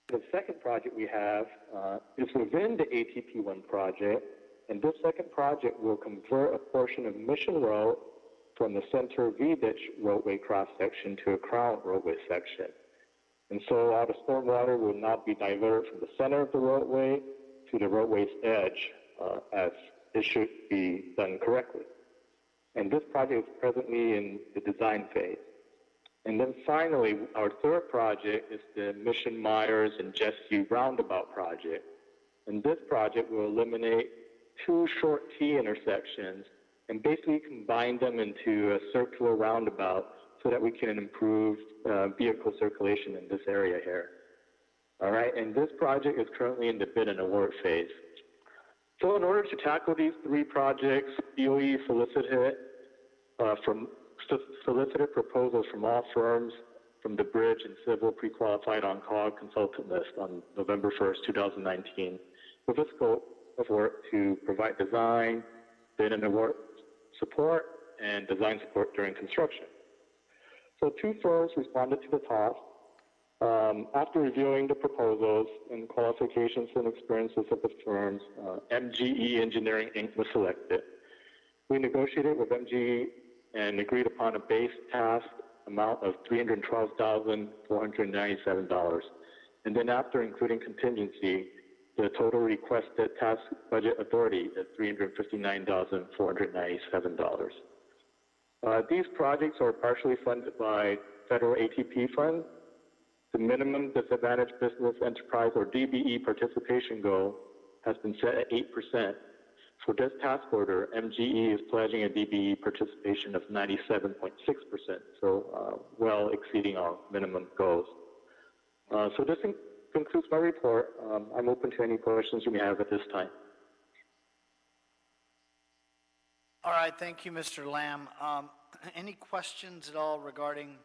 The second project we have is within the ATP1 project, and this second project will convert a portion of Mission Road from the center V-ditch roadway cross-section to a crown roadway section. And so all the stormwater will now be diverted from the center of the roadway to the roadway's edge, as it should be done correctly. And this project is presently in the design phase. And then finally, our third project is the Mission Myers and Jessie Roundabout project. And this project will eliminate 2 short T intersections and basically combine them into a circular roundabout so that we can improve vehicle circulation in this area here. All right, and this project is currently in the bid and award phase. So in order to tackle these 3 projects, DOE solicited proposals from all firms from the bridge and civil pre-qualified on-call consultant list on November 1st, 2019, with a scope of work to provide design, bid and award support, and design support during construction. So 2 firms responded to the task. After reviewing the proposals and qualifications and experiences of the firms, MGE Engineering Inc. was selected. We negotiated with MGE and agreed upon a base task amount of $312,497. And then after including contingency, the total requested task budget authority is $359,497. These projects are partially funded by federal ATP funds. The minimum disadvantaged business enterprise or DBE participation goal has been set at 8%. For this task order, MGE is pledging a DBE participation of 97.6%, so well exceeding our minimum goals. So this concludes my report. I'm open to any questions you may have at this time. All right, thank you, Mr. Lamb. Any questions at all regarding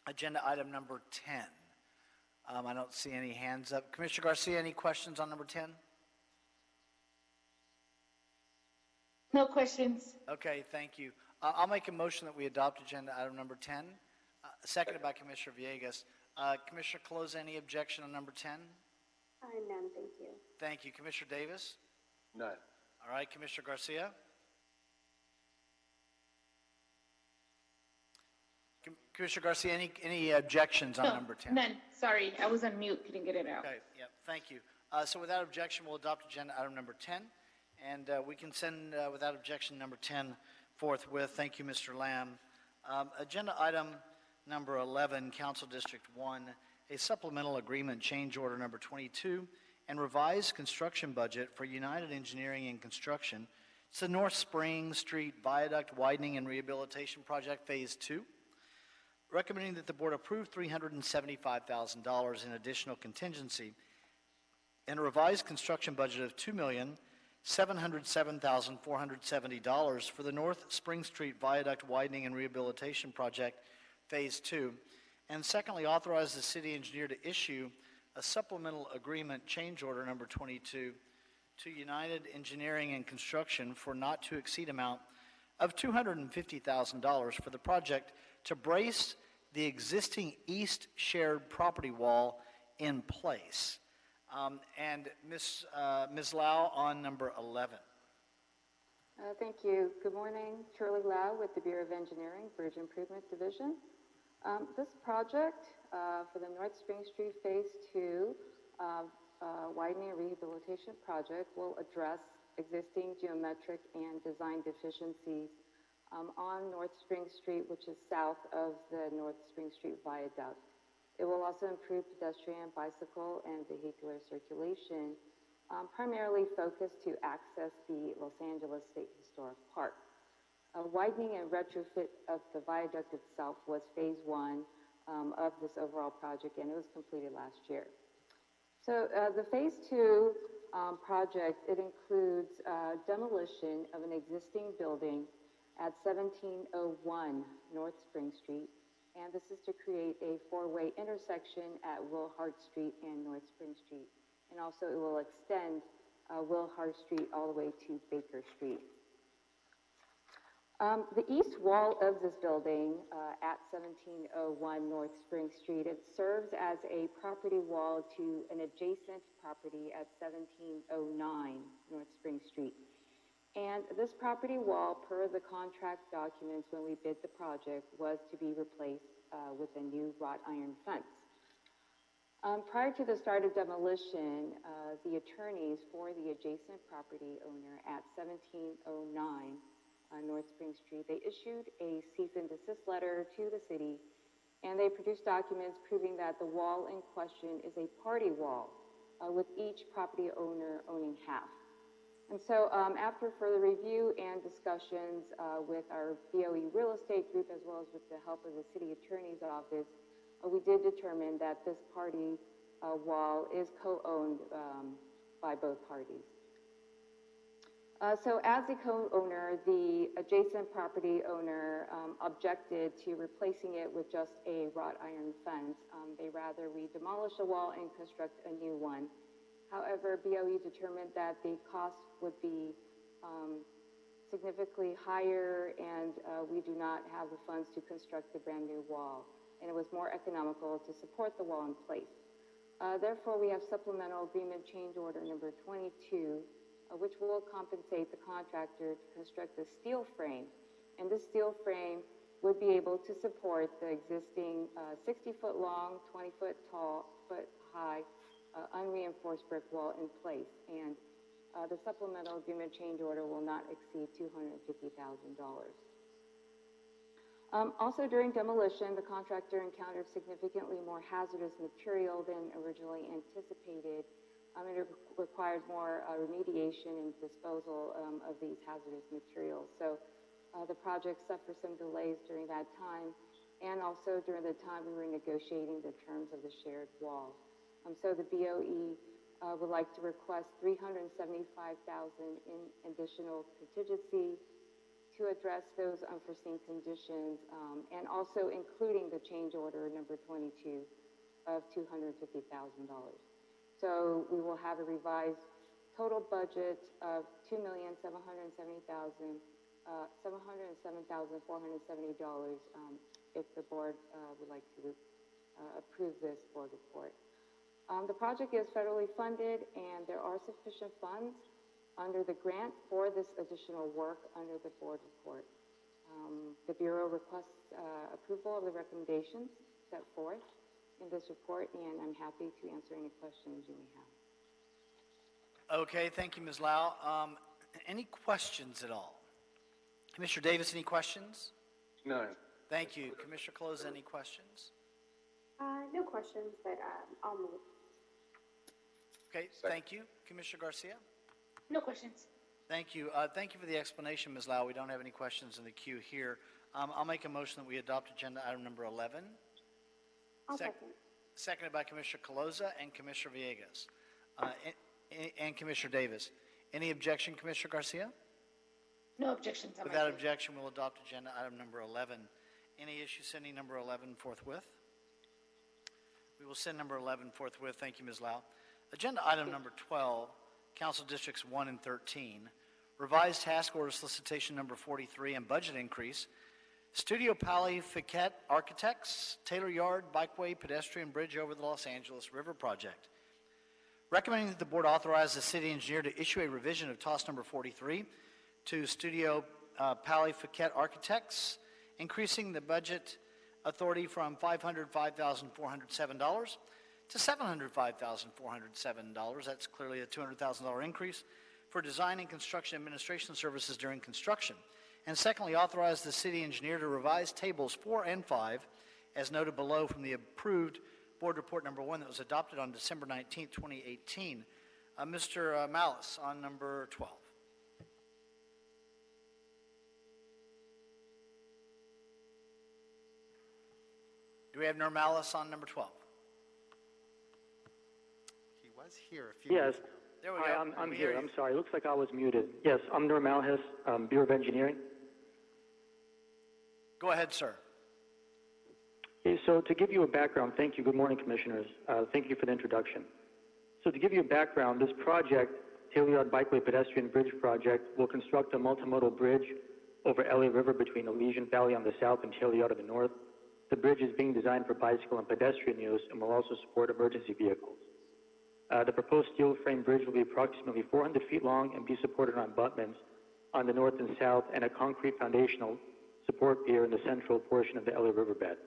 agenda item number 10? I don't see any hands up. Commissioner Garcia, any questions on number 10? No questions. Okay, thank you. I'll make a motion that we adopt agenda item number 10, seconded by Commissioner Villegas. Commissioner Close, any objection on number 10? None, thank you. Thank you. Commissioner Davis? None. All right, Commissioner Garcia? Commissioner Garcia, any objections on number 10? None. Sorry, I was on mute, couldn't get it out. Okay, yep, thank you. So without objection, we'll adopt agenda item number 10, and we can send without objection number 10 forthwith. Thank you, Mr. Lamb. Agenda item number 11, Council District 1, a supplemental agreement change order number 22 and revised construction budget for United Engineering and Construction. It's the North Spring Street Viaduct Widening and Rehabilitation Project Phase 2. Recommending that the board approve $375,000 in additional contingency and a revised construction budget of $2,707,470 for the North Spring Street Viaduct Widening and Rehabilitation Project Phase 2. And secondly, authorize the city engineer to issue a supplemental agreement change order number 22 to United Engineering and Construction for not to exceed amount of $250,000 for the project to brace the existing east shared property wall in place. And Ms. Lau on number 11. Thank you. Good morning. Shirley Lau with the Bureau of Engineering, Bridge Improvement Division. This project for the North Spring Street Phase 2 Widening and Rehabilitation Project will address existing geometric and design deficiencies on North Spring Street, which is south of the North Spring Street Viaduct. It will also improve pedestrian, bicycle, and vehicular circulation, primarily focused to access the Los Angeles State Historic Park. Widening and retrofit of the viaduct itself was phase 1 of this overall project, and it was completed last year. So the phase 2 project, it includes demolition of an existing building at 1701 North Spring Street, and this is to create a 4-way intersection at Wilhart Street and North Spring Street. And also it will extend Wilhart Street all the way to Baker Street. The east wall of this building at 1701 North Spring Street, it serves as a property wall to an adjacent property at 1709 North Spring Street. And this property wall, per the contract documents when we bid the project, was to be replaced with a new wrought iron fence. Prior to the start of demolition, the attorneys for the adjacent property owner at 1709 North Spring Street, they issued a cease and desist letter to the city, and they produced documents proving that the wall in question is a party wall, with each property owner owning half. And so after further review and discussions with our BOE real estate group, as well as with the help of the city attorney's office, we did determine that this party wall is co-owned by both parties. So as the co-owner, the adjacent property owner objected to replacing it with just a wrought iron fence. They rather we demolish the wall and construct a new one. However, BOE determined that the cost would be significantly higher, and we do not have the funds to construct the brand new wall. And it was more economical to support the wall in place. Therefore, we have supplemental agreement change order number 22, which will compensate the contractor to construct a steel frame. And this steel frame would be able to support the existing 60-foot long, 20-foot tall, foot high, unreinforced brick wall in place. And the supplemental agreement change order will not exceed $250,000. Also, during demolition, the contractor encountered significantly more hazardous material than originally anticipated. It required more remediation and disposal of these hazardous materials. So the project suffered some delays during that time, and also during the time we were negotiating the terms of the shared wall. So the BOE would like to request $375,000 in additional contingency to address those unforeseen conditions, and also including the change order number 22 of $250,000. So we will have a revised total budget of $2,707,470 if the board would like to approve this board report. The project is federally funded, and there are sufficient funds under the grant for this additional work under the board report. The Bureau requests approval of the recommendations set forth in this report, and I'm happy to answer any questions you may have. Okay, thank you, Ms. Lau. Any questions at all? Commissioner Davis, any questions? No. Thank you. Commissioner Close, any questions? No questions, but I'll move. Okay, thank you. Commissioner Garcia? No questions. Thank you. Thank you for the explanation, Ms. Lau. We don't have any questions in the queue here. I'll make a motion that we adopt agenda item number 11. I'll second. Seconded by Commissioner Caloza and Commissioner Villegas. And Commissioner Davis. Any objection, Commissioner Garcia? No objections on my Without side. objection, we'll adopt agenda item number 11. Any issue sending number 11 forthwith? We will send number 11 forthwith. Thank you, Ms. Lau. Agenda item number 12, Council Districts 1 and 13, revised task order solicitation number 43 and budget increase, Studio Pally Fiquette Architects, Taylor Yard Bikeway Pedestrian Bridge over the Los Angeles River Project. Recommending that the board authorize the city engineer to issue a revision of TOS number 43 to Studio Pally Fiquette Architects, increasing the budget authority from $505,407 to $705,407. That's clearly a $200,000 increase for design and construction administration services during construction. And secondly, authorize the city engineer to revise tables 4 and 5 as noted below from the approved board report number 1 that was adopted on December 19, 2018. Mr. Malice on number 12. Do we have no Malice on number 12? He was here a few Yes. minutes ago. There we Hi, go. I'm We here. hear you. I'm sorry. Looks like I was muted. Yes, I'm Nur Malhis, Bureau of Engineering. Go ahead, sir. Okay, so to give you a background, thank you. Good morning, Commissioners. Thank you for the introduction. So to give you a background, this project, Taylor Yard Bikeway Pedestrian Bridge Project, will construct a multimodal bridge over LA River between Elysian Valley on the south and Chilliwack on the north. The bridge is being designed for bicycle and pedestrian use and will also support emergency vehicles. The proposed steel frame bridge will be approximately 400 feet long and be supported on abutments on the north and south and a concrete foundational support pier in the central portion of the LA riverbed.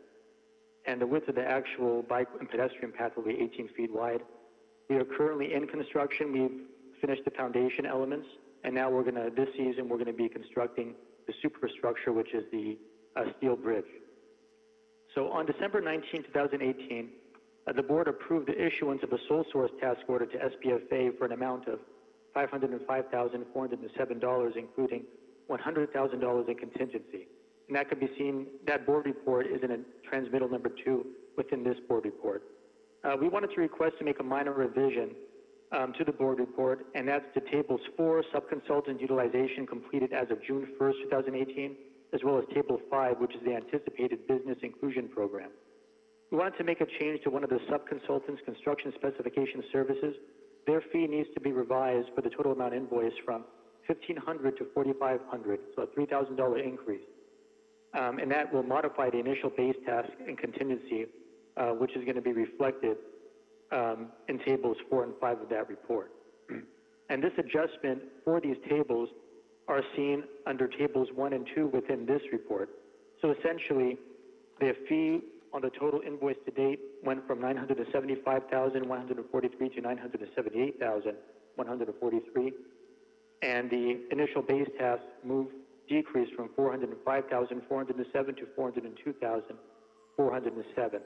And the width of the actual bike and pedestrian path will be 18 feet wide. We are currently in construction. We've finished the foundation elements, and now this season, we're gonna be constructing the superstructure, which is the steel bridge. So on December 19, 2018, the board approved the issuance of a sole source task order to SPFA for an amount of $505,407, including $100,000 in contingency. And that could be seen, that board report is in a transmittal number 2 within this board report. We wanted to request to make a minor revision to the board report, and that's to tables 4, sub-consultant utilization completed as of June 1st, 2018, as well as table 5, which is the anticipated business inclusion program. We wanted to make a change to one of the sub-consultants' construction specification services. Their fee needs to be revised for the total amount invoiced from $1,500 to $4,500, so a $3,000 increase. And that will modify the initial base task and contingency, which is going to be reflected in tables 4 and 5 of that report. And this adjustment for these tables are seen under tables 1 and 2 within this report. So essentially, the fee on the total invoice to date went from $975,143 to $978,143, and the initial base task decreased from $405,407 to $402,407,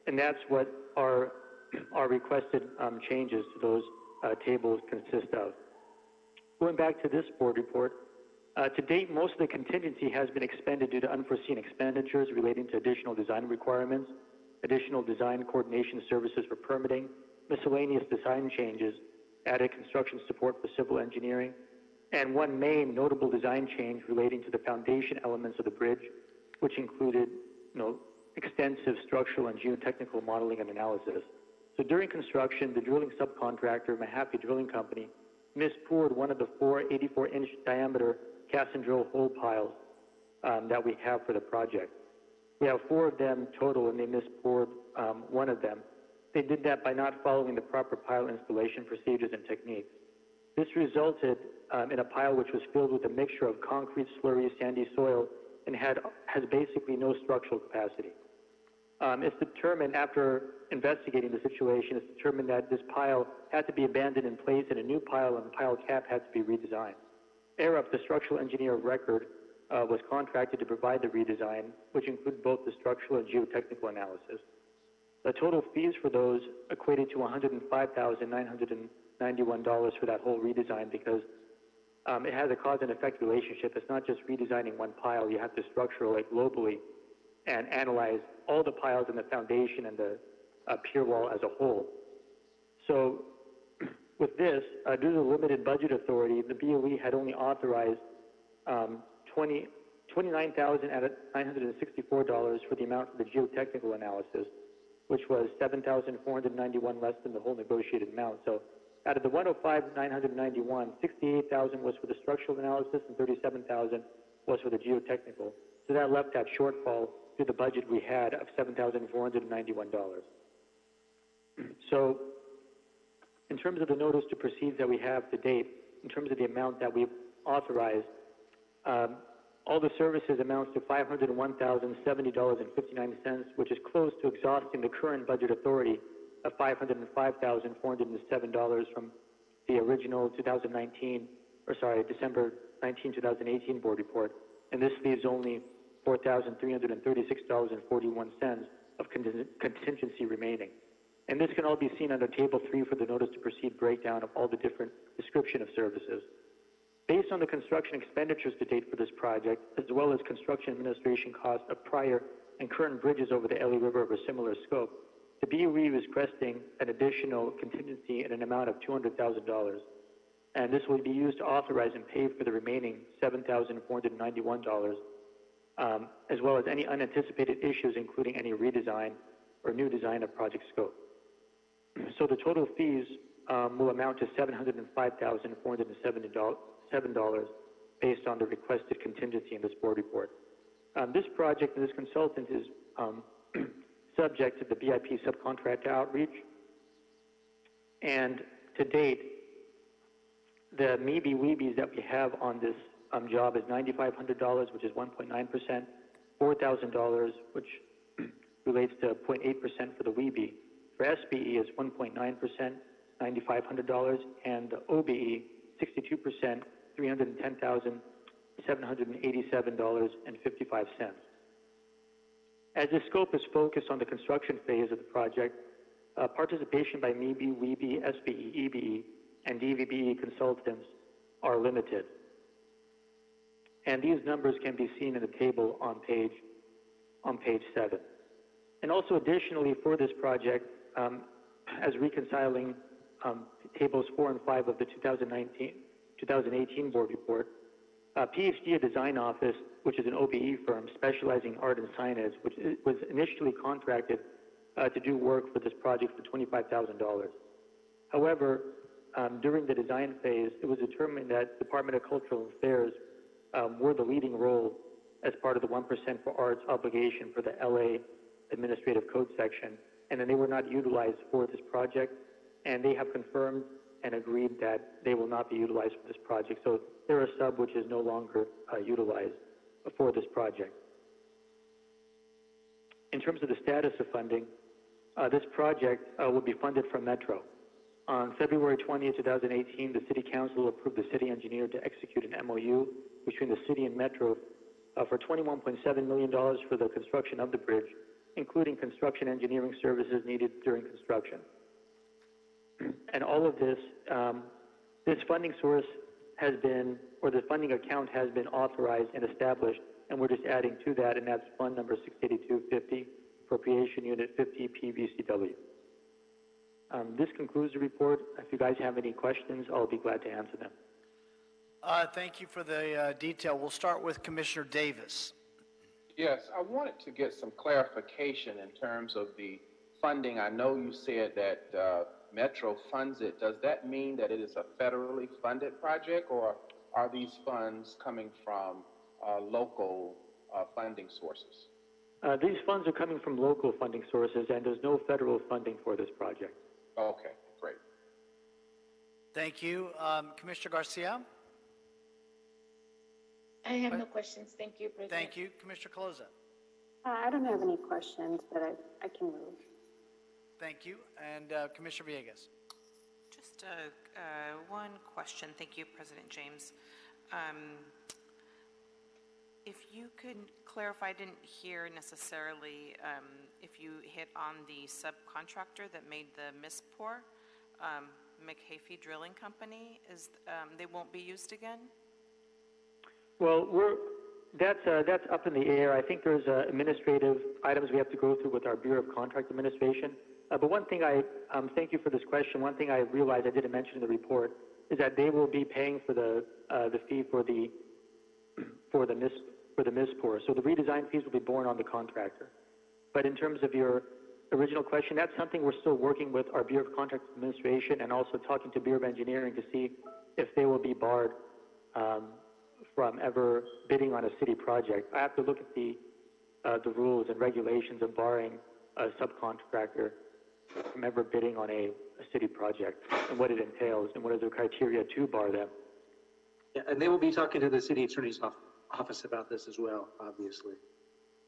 and that's what our requested changes to those tables consist of. Going back to this board report, to date, most of the contingency has been expended due to unforeseen expenditures relating to additional design requirements, additional design coordination services for permitting, miscellaneous design changes, added construction support for civil engineering, and one main notable design change relating to the foundation elements of the bridge, which included, extensive structural and geotechnical modeling and analysis. So during construction, the drilling subcontractor, Mahaffey Drilling Company, mispoured one of the 4 84-inch diameter cast and drill hole piles that we have for the project. We have 4 of them total, and they mispoured one of them. They did that by not following the proper pile installation procedures and techniques. This resulted in a pile which was filled with a mixture of concrete, slurry, sandy soil, and has basically no structural capacity. It's determined, after investigating the situation, it's determined that this pile had to be abandoned in place and a new pile and pile cap had to be redesigned. ARUP, the structural engineer of record, was contracted to provide the redesign, which included both the structural and geotechnical analysis. The total fees for those equated to $105,991 for that whole redesign, because it has a cause and effect relationship. It's not just redesigning one pile. You have to structure it globally and analyze all the piles in the foundation and the pier wall as a whole. So with this, due to the limited budget authority, the BOE had only authorized $29,964 for the amount for the geotechnical analysis, which was $7,491 less than the whole negotiated amount. So out of the $105,991, $68,000 was for the structural analysis and $37,000 was for the geotechnical. So that left that shortfall to the budget we had of $7,491. So in terms of the notice to proceed that we have to date, in terms of the amount that we've authorized, all the services amounts to $501,070.59, which is close to exhausting the current budget authority of $505,407 from the original December 19, 2018 board report. And this leaves only $4,336.41 of contingency remaining. And this can all be seen under Table 3 for the notice to proceed breakdown of all the different description of services. Based on the construction expenditures to date for this project, as well as construction administration costs of prior and current bridges over the LA River of a similar scope, the BOE is requesting an additional contingency in an amount of $200,000. And this will be used to authorize and pay for the remaining $7,491, as well as any unanticipated issues, including any redesign or new design of project scope. So the total fees will amount to $705,407 based on the requested contingency in this board report. This project and this consultant is subject to the BIP subcontract outreach, and to date, the maybe-weebies that we have on this job is $9,500, which is 1.9%, $4,000, which relates to 0.8% for the weebie. For SBE is 1.9%, $9,500, and the OBE, 62%, $310,787.55. As the scope is focused on the construction phase of the project, participation by maybe, weebie, SBE, EBE, and DVBE consultants are limited. And these numbers can be seen in the table on page 7. And also additionally for this project, as reconciling tables 4 and 5 of the 2018 board report, PhD Design Office, which is an OBE firm specializing in art and signage, which was initially contracted to do work for this project for $25,000. However, during the design phase, it was determined that Department of Cultural Affairs were the leading role as part of the 1% for Arts obligation for the LA Administrative Code section, and then they were not utilized for this project, and they have confirmed and agreed that they will not be utilized for this project. So they're a sub which is no longer utilized for this project. In terms of the status of funding, this project will be funded from Metro. On February 20, 2018, the City Council approved the city engineer to execute an MOU between the city and Metro for $21.7 million for the construction of the bridge, including construction engineering services needed during construction. And all of this, this funding source has been, or the funding account has been authorized and established, and we're just adding to that, and that's fund number 68250, appropriation unit 50 PVCW. This concludes the report. If you guys have any questions, I'll be glad to answer them. Thank you for the detail. We'll start with Commissioner Davis. Yes, I wanted to get some clarification in terms of the funding. I know you said that Metro funds it. Does that mean that it is a federally funded project, or are these funds coming from local funding sources? These funds are coming from local funding sources, and there's no federal funding for this project. Okay, great. Thank you. Commissioner Garcia? I have no questions. Thank you, President. Thank you. Commissioner Caloza? I don't have any questions, but I can move. Thank you. And Commissioner Villegas? Just one question. Thank you, President James. If you could clarify, I didn't hear necessarily if you hit on the subcontractor that made the mispor, McHafey Drilling Company. They won't be used again? Well, that's up in the air. I think there's administrative items we have to go through with our Bureau of Contract Administration. But one thing thank you for this question. One thing I realized I didn't mention in the report is that they will be paying for the fee for the mispor. So the redesign fees will be borne on the contractor. But in terms of your original question, that's something we're still working with our Bureau of Contract Administration and also talking to Bureau of Engineering to see if they will be barred from ever bidding on a city project. I have to look at the rules and regulations of barring a subcontractor from ever bidding on a city project and what it entails and what are the criteria to bar them. Yeah, and they will be talking to the city attorney's office about this as well, obviously.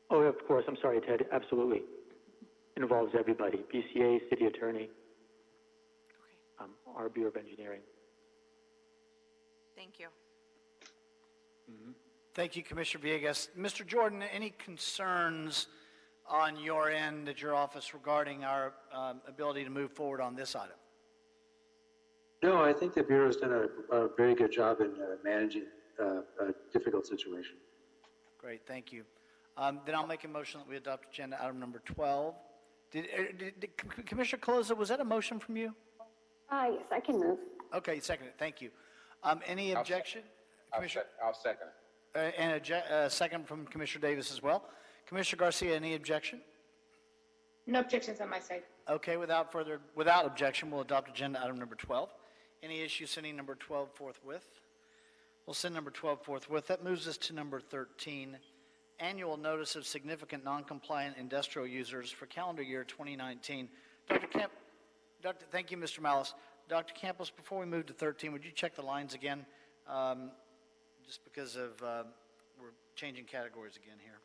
Oh, of course. I'm sorry, Ted. Absolutely. It involves everybody, BCA, city attorney, our Bureau of Engineering. Thank you. Mm-hmm. Thank you, Commissioner Villegas. Mr. Jordan, any concerns on your end at your office regarding our ability to move forward on this item? No, I think the Bureau has done a very good job in managing a difficult situation. Great, thank you. Then I'll make a motion that we adopt agenda item number 12. Did Commissioner Caloza, was that a motion from you? Yes, I can move. Okay, second it. Thank you. Any objection? I'll second it. And a second from Commissioner Davis as well. Commissioner Garcia, any objection? No objections on my side. Okay, without objection, we'll adopt agenda item number 12. Any issues sending number 12 forthwith? We'll send number 12 forthwith. That moves us to number 13, annual notice of significant non-compliant industrial users for calendar year 2019. Thank you, Mr. Malice. Dr. Campos, before we move to 13, would you check the lines again? Just because of, we're changing categories again here.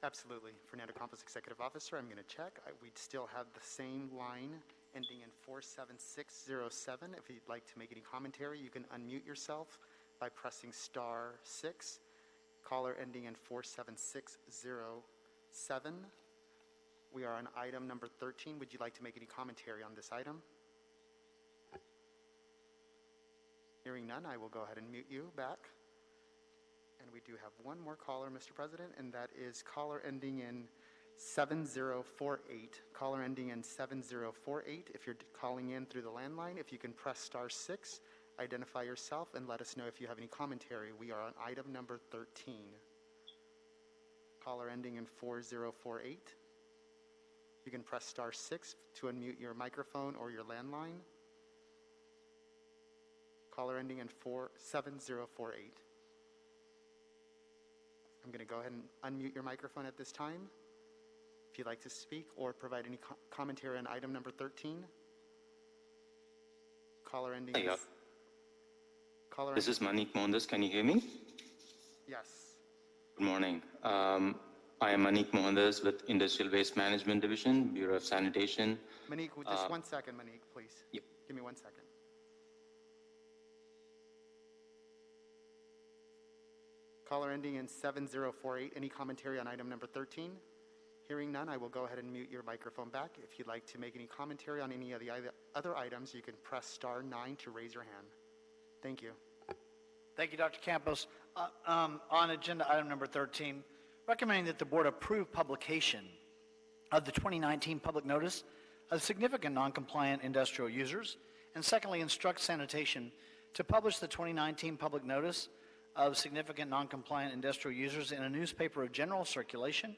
Absolutely. Fernando Campos, Executive Officer. I'm going to check. We'd still have the same line ending in 47607. If you'd like to make any commentary, you can unmute yourself by pressing *6. Caller ending in 47607. We are on item number 13. Would you like to make any commentary on this item? Hearing none, I will go ahead and mute you back. And we do have one more caller, Mr. President, and that is caller ending in 7048. Caller ending in 7048. If you're calling in through the landline, if you can press *6, identify yourself, and let us know if you have any commentary. We are on item number 13. Caller ending in 4048. You can press *6 to unmute your microphone or your landline. Caller ending in 7048. I'm going to go ahead and unmute your microphone at this time. If you'd like to speak or provide any commentary on item number 13. Caller ending. Hey, this is Manik Mohandas. Can you hear me? Yes. Good morning. I am Manik Mohandas with Industrial Waste Management Division, Bureau of Sanitation. Manik, just 1 second, Manik, please. Yep. Give me 1 second. Caller ending in 7048. Any commentary on item number 13? Hearing none, I will go ahead and mute your microphone back. If you'd like to make any commentary on any of the other items, you can press *9 to raise your hand. Thank you. Thank you, Dr. Campos. On agenda item number 13, recommending that the board approve publication of the 2019 public notice of significant non-compliant industrial users, and secondly, instruct sanitation to publish the 2019 public notice of significant non-compliant industrial users in a newspaper of general circulation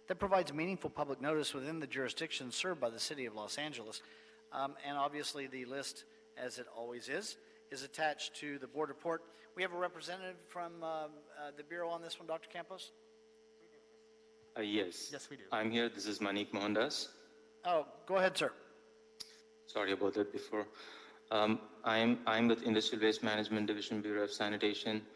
that provides meaningful public notice within the jurisdiction served by the City of Los Angeles. And obviously the list, as it always is attached to the board report. We have a representative from the Bureau on this one, Dr. Campos? Yes. Yes, we do. I'm here. This is Manik Mohandas. Oh, go ahead, sir. Sorry about that before. I'm with Industrial Waste Management Division, Bureau of Sanitation.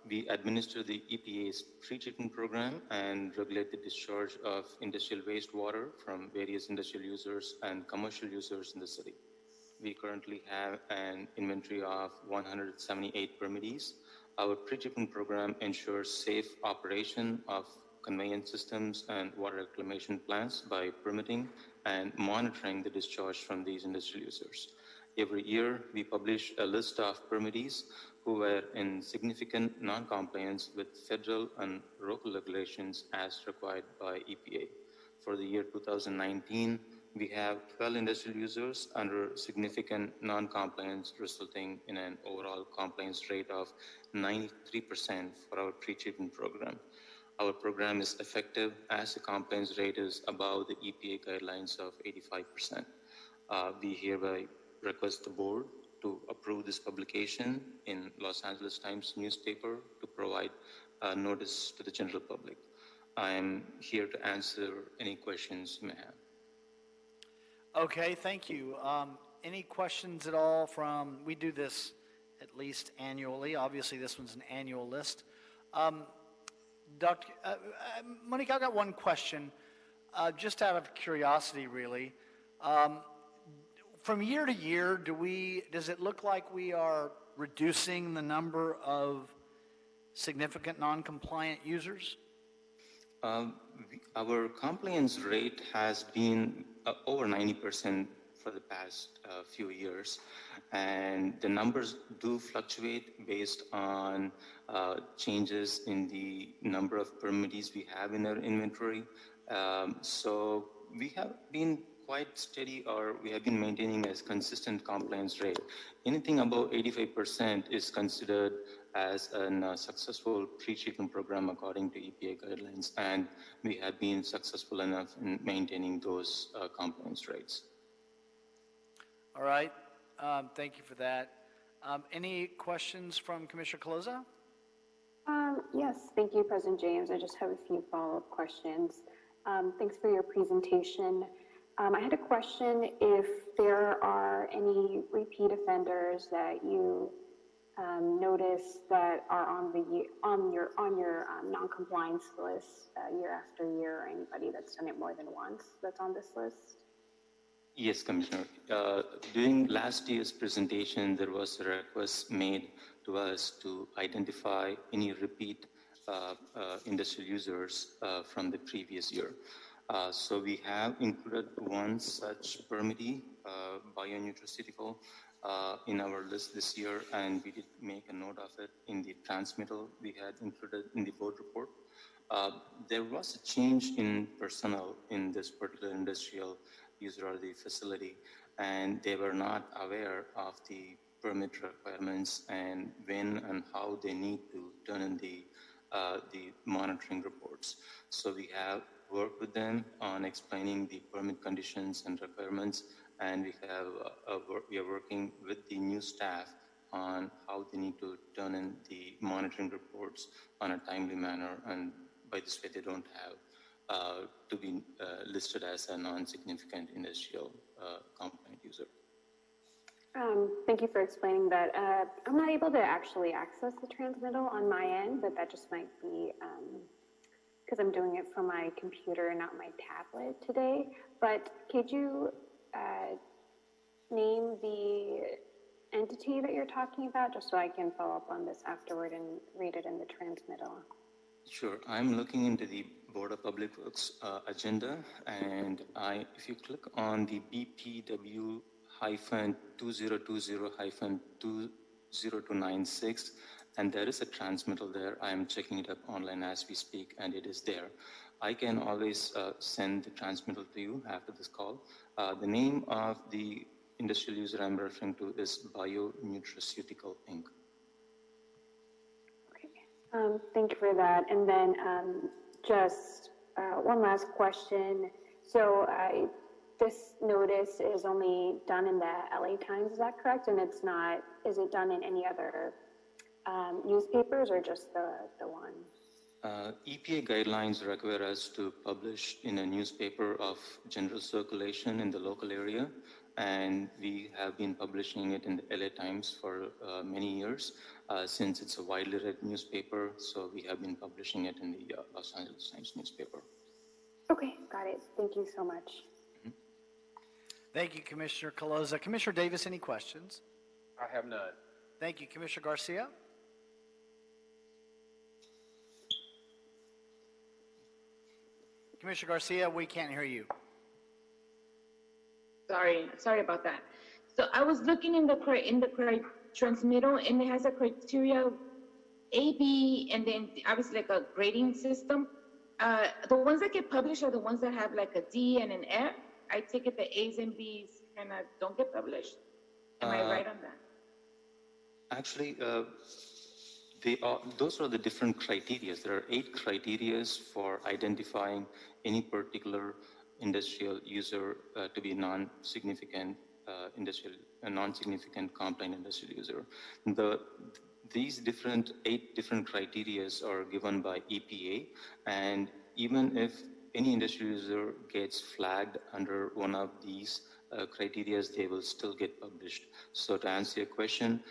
We administer the EPA's pre-treatment program and regulate the discharge of industrial wastewater from various industrial users and commercial users in the city. We currently have an inventory of 178 permittees. Our pre-treatment program ensures safe operation of conveyance systems and water reclamation plants by permitting and monitoring the discharge from these industrial users. Every year, we publish a list of permittees who were in significant non-compliance with federal and local regulations as required by EPA. For the year 2019, we have 12 industrial users under significant non-compliance, resulting in an overall compliance rate of 93% for our pre-treatment program. Our program is effective as the compliance rate is above the EPA guidelines of 85%. We hereby request the board to approve this publication in Los Angeles Times newspaper to provide notice to the general public. I am here to answer any questions you may have. Okay, thank you. Any questions at all from, we do this at least annually. Obviously, this one's an annual list. Monique, I've got one question, just out of curiosity, really. From year to year, does it look like we are reducing the number of significant non-compliant users? Our compliance rate has been over 90% for the past few years, and the numbers do fluctuate based on changes in the number of permittees we have in our inventory. So we have been quite steady, or we have been maintaining a consistent compliance rate. Anything above 85% is considered as a successful pre-treatment program according to EPA guidelines, and we have been successful enough in maintaining those compliance rates. All right, thank you for that. Any questions from Commissioner Caloza? Yes, thank you, President James. I just have a few follow-up questions. Thanks for your presentation. I had a question if there are any repeat offenders that you notice that are on your non-compliance list year after year, or anybody that's done it more than once that's on this list? Yes, Commissioner. During last year's presentation, there was a request made to us to identify any repeat industrial users from the previous year. So we have included one such permittee, bionutraceutical, in our list this year, and we did make a note of it in the transmittal we had included in the board report. There was a change in personnel in this particular industrial user of the facility, and they were not aware of the permit requirements and when and how they need to turn in the monitoring reports. So we have worked with them on explaining the permit conditions and requirements, and we are working with the new staff on how they need to turn in the monitoring reports on a timely manner, and by this way they don't have to be listed as a non-significant industrial compliant user. Thank you for explaining that. I'm not able to actually access the transmittal on my end, but that just might be because I'm doing it from my computer and not my tablet today. But could you name the entity that you're talking about, just so I can follow up on this afterward and read it in the transmittal? Sure. I'm looking into the Board of Public Works agenda, and if you click on the BPW 2020-20296, and there is a transmittal there. I am checking it up online as we speak, and it is there. I can always send the transmittal to you after this call. The name of the industrial user I'm referring to is Bionutraceutical Inc. Thank you for that. And then just one last question. So this notice is only done in the LA Times, is that correct? And it's not, is it done in any other newspapers or just the one? EPA guidelines require us to publish in a newspaper of general circulation in the local area, and we have been publishing it in the LA Times for many years, since it's a widely read newspaper, so we have been publishing it in the Los Angeles Times newspaper. Okay, got it. Thank you so much. Mm-hmm. Thank you, Commissioner Caloza. Commissioner Davis, any questions? I have none. Thank you, Commissioner Garcia. Commissioner Garcia, we can't hear you. Sorry about that. So I was looking in the transmittal, and it has a criteria A, B, and then obviously like a grading system. The ones that get published are the ones that have like a D and an F. I take it the A's and B's kind of don't get published. Am I right on that? Actually, those are the different criteria. There are 8 criteria for identifying any particular industrial user to be non-significant non-significant compliant industrial user. These 8 different criteria are given by EPA, and even if any industrial user gets flagged under one of these criteria, they will still get published. So to answer your question,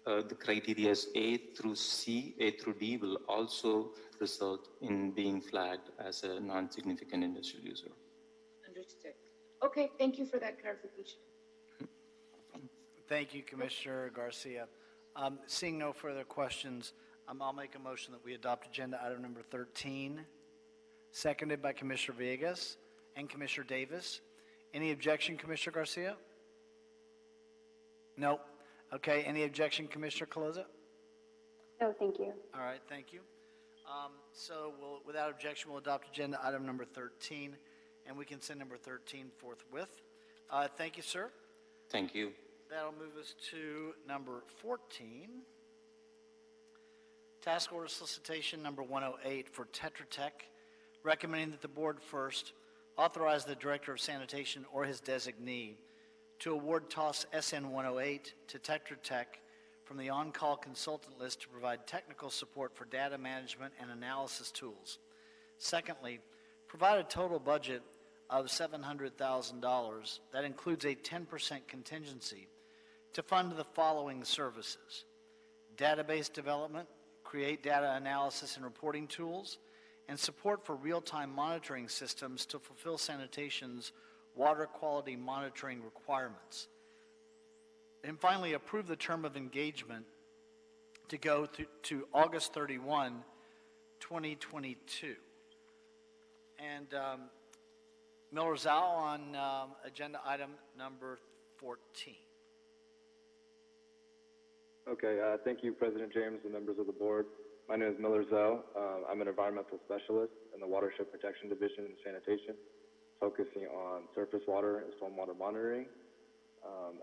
the criteria A through C, A through D will also result in being flagged as a non-significant industrial user. Understood. Okay, thank you for that clarification. Thank you, Commissioner Garcia. Seeing no further questions, I'll make a motion that we adopt agenda item number 13, seconded by Commissioner Villegas and Commissioner Davis. Any objection, Commissioner Garcia? No. Okay, any objection, Commissioner Caloza? No, thank you. All right, thank you. So without objection, we'll adopt agenda item number 13, and we can send number 13 forthwith. Thank you, sir. Thank you. That'll move us to number 14. Task order solicitation number 108 for Tetra Tech, recommending that the board first authorize the Director of Sanitation or his designee to award TOS SN 108 to Tetra Tech from the on-call consultant list to provide technical support for data management and analysis tools. Secondly, provide a total budget of $700,000 that includes a 10% contingency to fund the following services: database development, create data analysis and reporting tools, and support for real-time monitoring systems to fulfill sanitation's water quality monitoring requirements. And finally, approve the term of engagement to go to August 31, 2022. And Miller Zhao on agenda item number 14. Okay, thank you, President James and members of the board. My name is Miller Zhao. I'm an environmental specialist in the Watershed Protection Division in Sanitation, focusing on surface water and stormwater monitoring.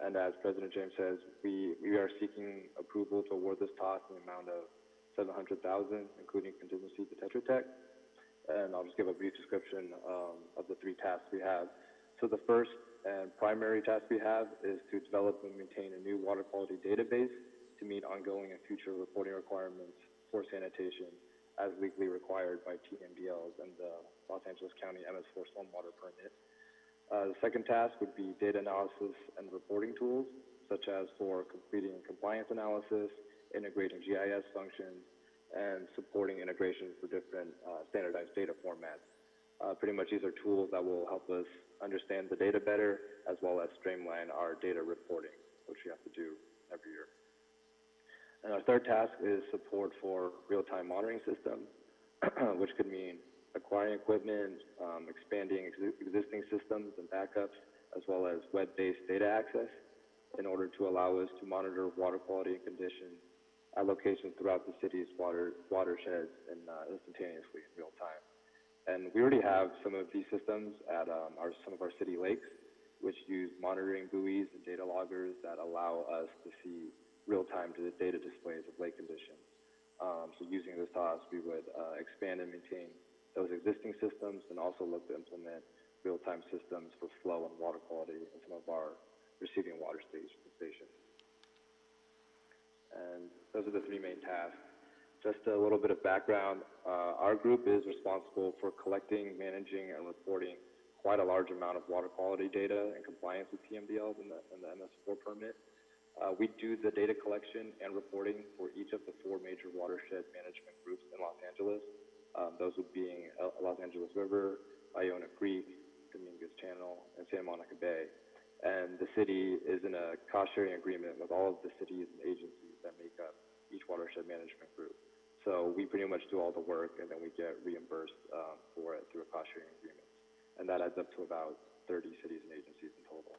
And as President James says, we are seeking approval to award this TOS in the amount of $700,000, including contingency to Tetra Tech. And I'll just give a brief description of the three tasks we have. So the first and primary task we have is to develop and maintain a new water quality database to meet ongoing and future reporting requirements for sanitation as legally required by TMDLs and the Los Angeles County MS4 stormwater permit. The second task would be data analysis and reporting tools, such as for completing compliance analysis, integrating GIS functions, and supporting integration for different standardized data formats. Pretty much these are tools that will help us understand the data better, as well as streamline our data reporting, which we have to do every year. And our third task is support for real-time monitoring systems, which could mean acquiring equipment, expanding existing systems and backups, as well as web-based data access in order to allow us to monitor water quality and condition at locations throughout the city's watersheds and instantaneously in real time. And we already have some of these systems at some of our city lakes, which use monitoring buoys and data loggers that allow us to see real-time data displays of lake conditions. So using this TOS, we would expand and maintain those existing systems and also look to implement real-time systems for flow and water quality in some of our receiving water stations. And those are the three main tasks. Just a little bit of background. Our group is responsible for collecting, managing, and reporting quite a large amount of water quality data in compliance with TMDLs and the MS4 permit. We do the data collection and reporting for each of the four major watershed management groups in Los Angeles. Those would be Los Angeles River, Iona Creek, Dominguez Channel, and Santa Monica Bay. And the city is in a cost-sharing agreement with all of the cities and agencies that make up each watershed management group. So we pretty much do all the work, and then we get reimbursed for it through a cost-sharing agreement. And that adds up to about 30 cities and agencies in total.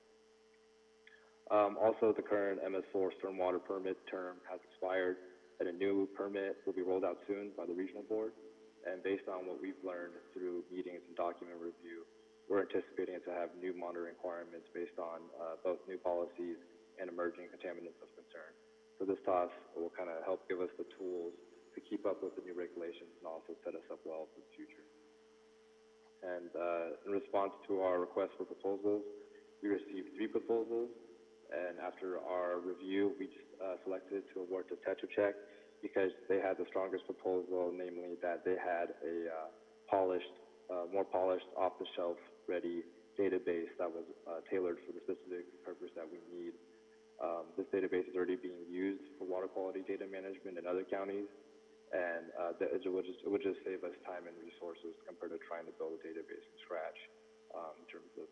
Also, the current MS4 stormwater permit term has expired, and a new permit will be rolled out soon by the regional board. And based on what we've learned through meetings and document review, we're anticipating to have new monitoring requirements based on both new policies and emerging contaminants of concern. So this TOS will kind of help give us the tools to keep up with the new regulations and also set us up well for the future. And in response to our request for proposals, we received 3 proposals. And after our review, we selected to award to Tetra Tech because they had the strongest proposal, namely that they had a more polished, off-the-shelf ready database that was tailored for the specific purpose that we need. This database is already being used for water quality data management in other counties, and it would just save us time and resources compared to trying to build a database from scratch in terms of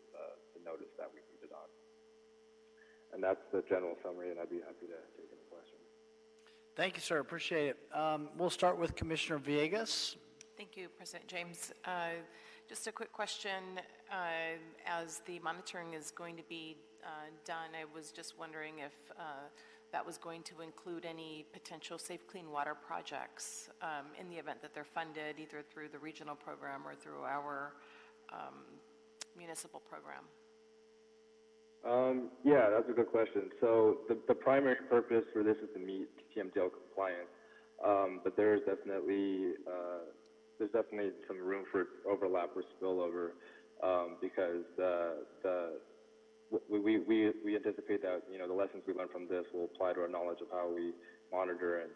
the notice that we needed on. And that's the general summary, and I'd be happy to take any questions. Thank you, sir. Appreciate it. We'll start with Commissioner Villegas. Thank you, President James. Just a quick question. As the monitoring is going to be done, I was just wondering if that was going to include any potential safe clean water projects in the event that they're funded either through the regional program or through our municipal program. Yeah, that's a good question. So the primary purpose for this is to meet TMDL compliance, but there's definitely some room for overlap or spillover because the we anticipate that, you know, the lessons we learned from this will apply to our knowledge of how we monitor and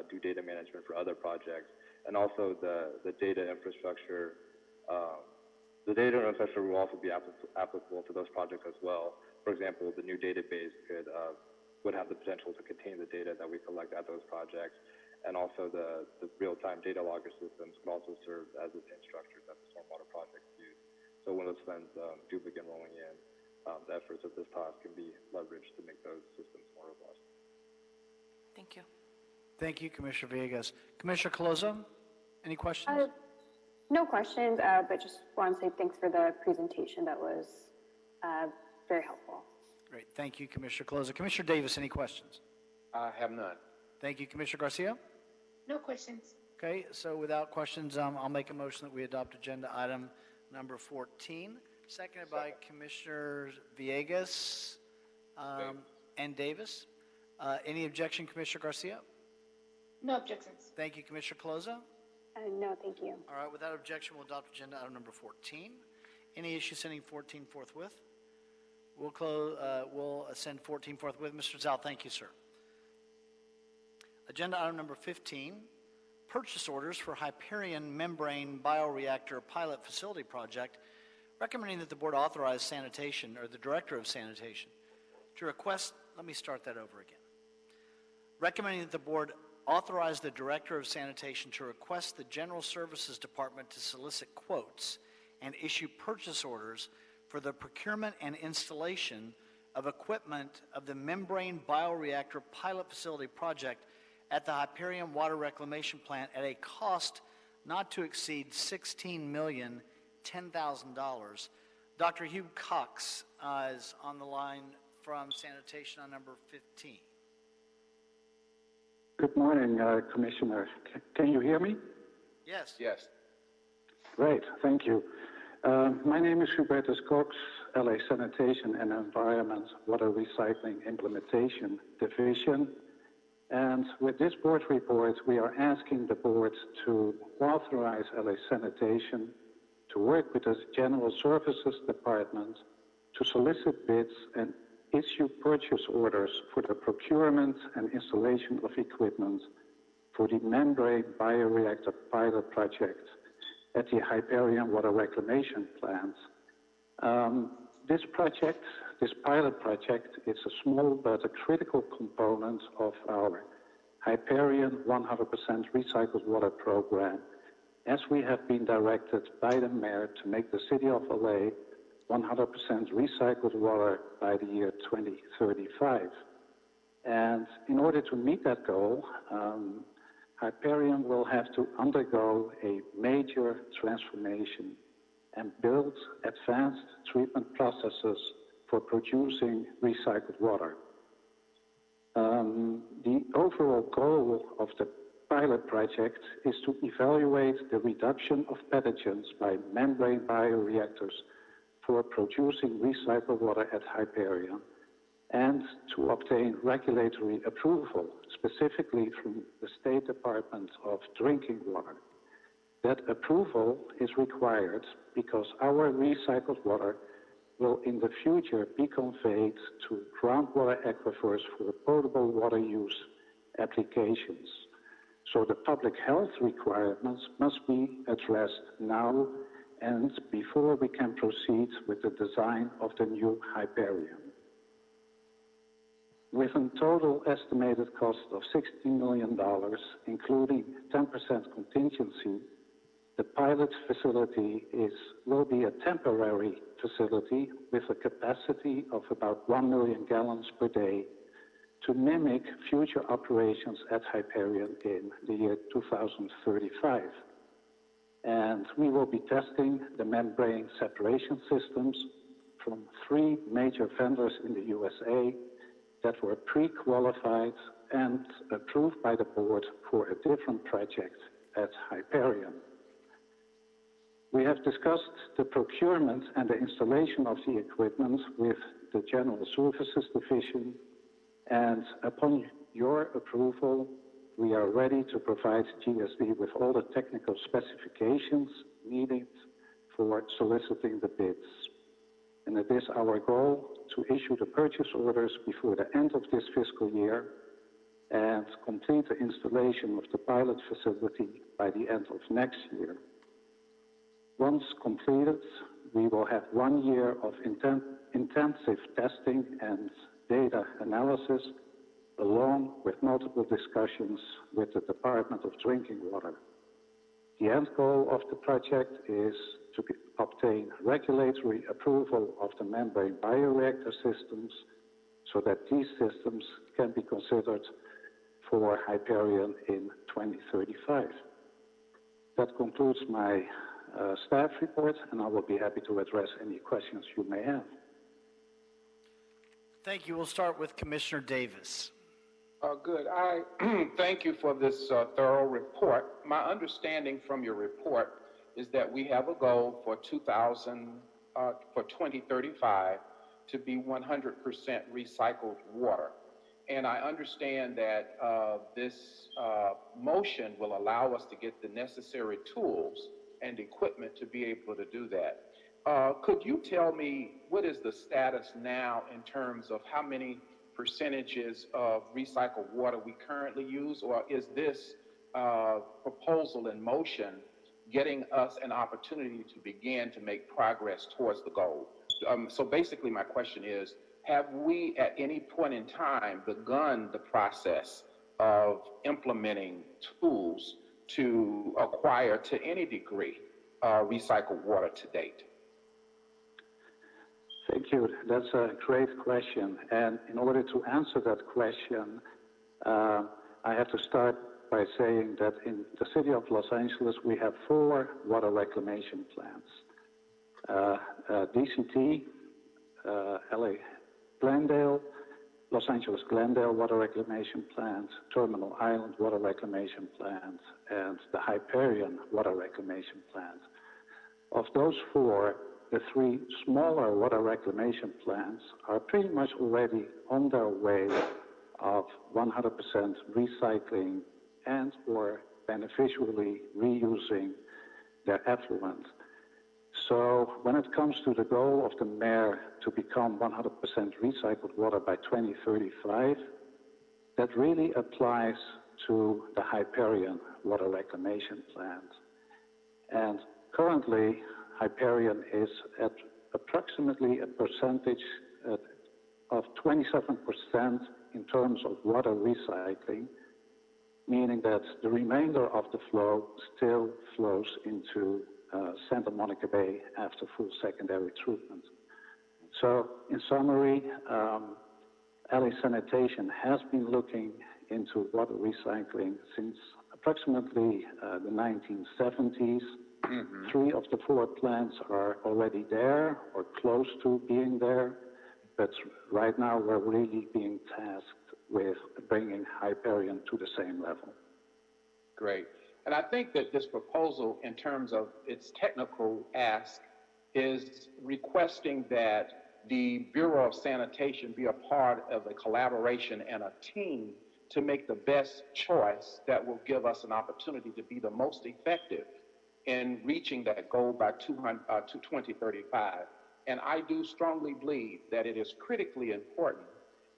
do data management for other projects. And also the data infrastructure, will also be applicable to those projects as well. For example, the new database would have the potential to contain the data that we collect at those projects. And also the real-time data logger systems could also serve as the same structures that the stormwater projects use. So when those funds do begin rolling in, the efforts of this task can be leveraged to make those systems more robust. Thank you. Thank you, Commissioner Villegas. Commissioner Caloza, any questions? No questions, but just want to say thanks for the presentation. That was very helpful. Great. Thank you, Commissioner Caloza. Commissioner Davis, any questions? I have none. Thank you, Commissioner Garcia. No questions. Okay, so without questions, I'll make a motion that we adopt agenda item number 14, seconded by Commissioners Villegas and Davis. Any objection, Commissioner Garcia? No objections. Thank you, Commissioner Caloza. No, thank you. All right, without objection, we'll adopt agenda item number 14. Any issue sending 14 forthwith? We'll send 14 forthwith. Mr. Zhao, thank you, sir. Agenda item number 15, purchase orders for Hyperion Membrane Bioreactor Pilot Facility Project, recommending that the board authorize sanitation, or the director of sanitation, to request, let me start that over again. Recommending that the board authorize the director of sanitation to request the General Services Department to solicit quotes and issue purchase orders for the procurement and installation of equipment of the Membrane Bioreactor Pilot Facility Project at the Hyperion Water Reclamation Plant at a cost not to exceed $16,010,000. Dr. Hugh Cox is on the line from sanitation on number 15. Good morning, Commissioner. Can you hear me? Yes. Yes. Great, thank you. My name is Hubertus Cox, LA Sanitation and Environment Water Recycling Implementation Division. And with this board report, we are asking the board to authorize LA Sanitation to work with the General Services Department to solicit bids and issue purchase orders for the procurement and installation of equipment for the Membrane Bioreactor Pilot Project at the Hyperion Water Reclamation Plant. This pilot project is a small but a critical component of our Hyperion 100% recycled water program, as we have been directed by the mayor to make the city of LA 100% recycled water by the year 2035. And in order to meet that goal, Hyperion will have to undergo a major transformation and build advanced treatment processes for producing recycled water. The overall goal of the pilot project is to evaluate the reduction of pathogens by membrane bioreactors for producing recycled water at Hyperion, and to obtain regulatory approval, specifically from the State Department of Drinking Water. That approval is required because our recycled water will in the future be conveyed to groundwater aquifers for potable water use applications. So the public health requirements must be addressed now and before we can proceed with the design of the new Hyperion. With a total estimated cost of $60 million, including 10% contingency, the pilot facility will be a temporary facility with a capacity of about 1 million gallons per day to mimic future operations at Hyperion in the year 2035. And we will be testing the membrane separation systems from 3 major vendors in the USA that were pre-qualified and approved by the board for a different project at Hyperion. We have discussed the procurement and the installation of the equipment with the General Services Division, and upon your approval, we are ready to provide GSD with all the technical specifications needed for soliciting the bids. and it is our goal to issue the purchase orders before the end of this fiscal year and complete the installation of the pilot facility by the end of next year. Once completed, we will have 1 year of intensive testing and data analysis, along with multiple discussions with the Department of Drinking Water. The end goal of the project is to obtain regulatory approval of the membrane bioreactor systems so that these systems can be considered for Hyperion in 2035. That concludes my staff report, and I will be happy to address any questions you may have. Thank you. We'll start with Commissioner Davis. Good. I thank you for this thorough report. My understanding from your report is that we have a goal for 2035 to be 100% recycled water. And I understand that this motion will allow us to get the necessary tools and equipment to be able to do that. Could you tell me what is the status now in terms of how many percentages of recycled water we currently use, or is this proposal in motion getting us an opportunity to begin to make progress towards the goal? So basically my question is, have we at any point in time begun the process of implementing tools to acquire to any degree recycled water to date? Thank you. That's a great question. And in order to answer that question, I have to start by saying that in the city of Los Angeles, we have 4 water reclamation plants. DCT, LA Glendale, Los Angeles Glendale Water Reclamation Plant, Terminal Island Water Reclamation Plant, and the Hyperion Water Reclamation Plant. Of those 4, the 3 smaller water reclamation plants are pretty much already on their way of 100% recycling and or beneficially reusing their effluent. So when it comes to the goal of the mayor to become 100% recycled water by 2035, that really applies to the Hyperion Water Reclamation Plant. And currently, Hyperion is at approximately a percentage of 27% in terms of water recycling, meaning that the remainder of the flow still flows into Santa Monica Bay after full secondary treatment. So in summary, LA Sanitation has been looking into water recycling since approximately the 1970s. 3 of the 4 plants are already there or close to being there, but right now we're really being tasked with bringing Hyperion to the same level. Great. And I think that this proposal, in terms of its technical ask, is requesting that the Bureau of Sanitation be a part of a collaboration and a team to make the best choice that will give us an opportunity to be the most effective in reaching that goal by 2035. And I do strongly believe that it is critically important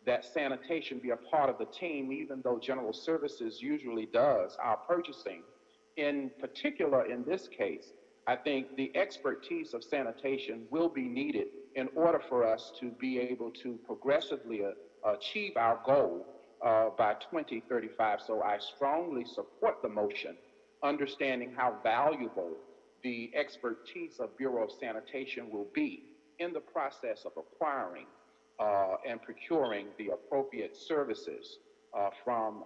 that sanitation be a part of the team, even though general services usually does our purchasing. In particular, in this case, I think the expertise of sanitation will be needed in order for us to be able to progressively achieve our goal by 2035. So I strongly support the motion, understanding how valuable the expertise of Bureau of Sanitation will be in the process of acquiring and procuring the appropriate services from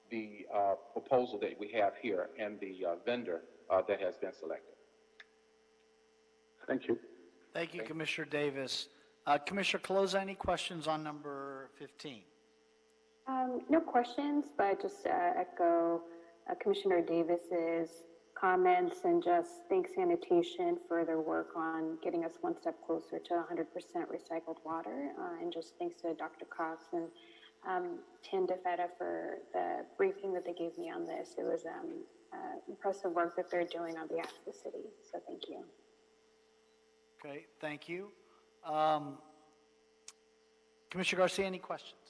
the proposal that we have here and the vendor that has been selected. Thank you. Thank you, Commissioner Davis. Commissioner Caloza, any questions on number 15? No questions, but just echo Commissioner Davis's comments and just thank sanitation for their work on getting us one step closer to 100% recycled water. And just thanks to Dr. Cox and Tim DeFetta for the briefing that they gave me on this. It was impressive work that they're doing on behalf of the city. So thank you. Okay, thank you. Commissioner Garcia, any questions?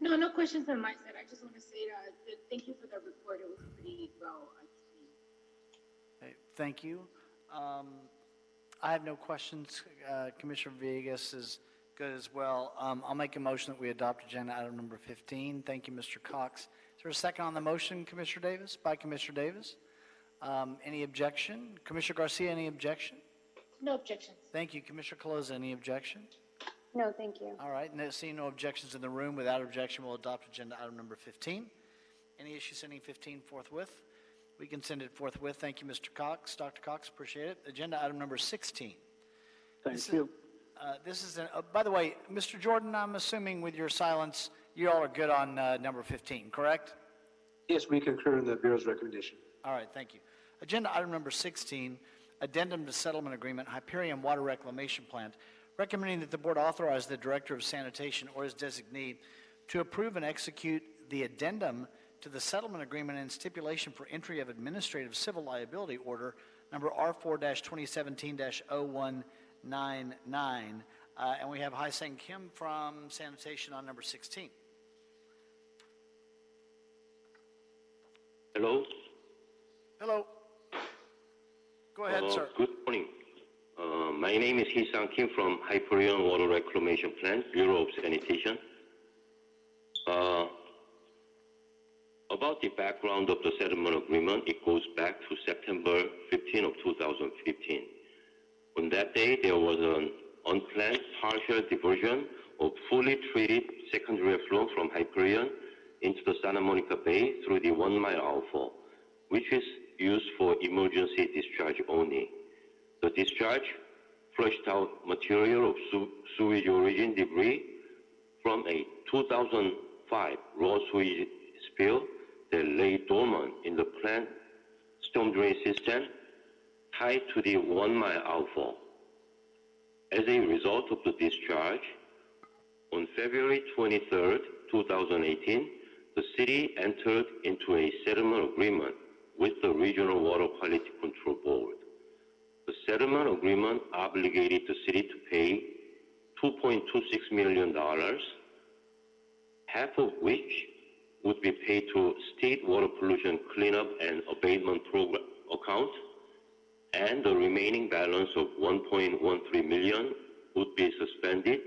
No, no questions on my side. I just want to say that thank you for the report. It was pretty well explained. Okay, thank you. I have no questions. Commissioner Villegas is good as well. I'll make a motion that we adopt agenda item number 15. Thank you, Mr. Cox. Is there a second on the motion, Commissioner Davis? By Commissioner Davis. Any objection? Commissioner Garcia, any objection? No objections. Thank you. Commissioner Caloza, any objection? No, thank you. All right, seeing no objections in the room, without objection, we'll adopt agenda item number 15. Any issue sending 15 forthwith? We can send it forthwith. Thank you, Mr. Cox. Dr. Cox, appreciate it. Agenda item number 16. Thank you. This is, by the way, Mr. Jordan, I'm assuming with your silence, you all are good on number 15, correct? Yes, we concur in the Bureau's recommendation. All right, thank you. Agenda item number 16, addendum to settlement agreement, Hyperion Water Reclamation Plant, recommending that the board authorize the Director of Sanitation or his designee to approve and execute the addendum to the settlement agreement and stipulation for entry of administrative civil liability order number R4-2017-0199. And we have Hai-Seng Kim from Sanitation on number 16. Hello. Hello. Go ahead, sir. Good morning. My name is Hee-Sang Kim from Hyperion Water Reclamation Plant, Bureau of Sanitation. About the background of the settlement agreement, it goes back to September 15 of 2015. On that day, there was an unplanned partial diversion of fully treated secondary effluent from Hyperion into the Santa Monica Bay through the 1 mile outfall, which is used for emergency discharge only. The discharge flushed out material of sewage origin debris from a 2005 raw sewage spill that lay dormant in the plant storm drain system tied to the 1 mile outfall. As a result of the discharge, on February 23, 2018, the city entered into a settlement agreement with the Regional Water Quality Control Board. The settlement agreement obligated the city to pay $2.26 million, half of which would be paid to State Water Pollution Cleanup and Abatement Program account, and the remaining balance of $1.13 million would be suspended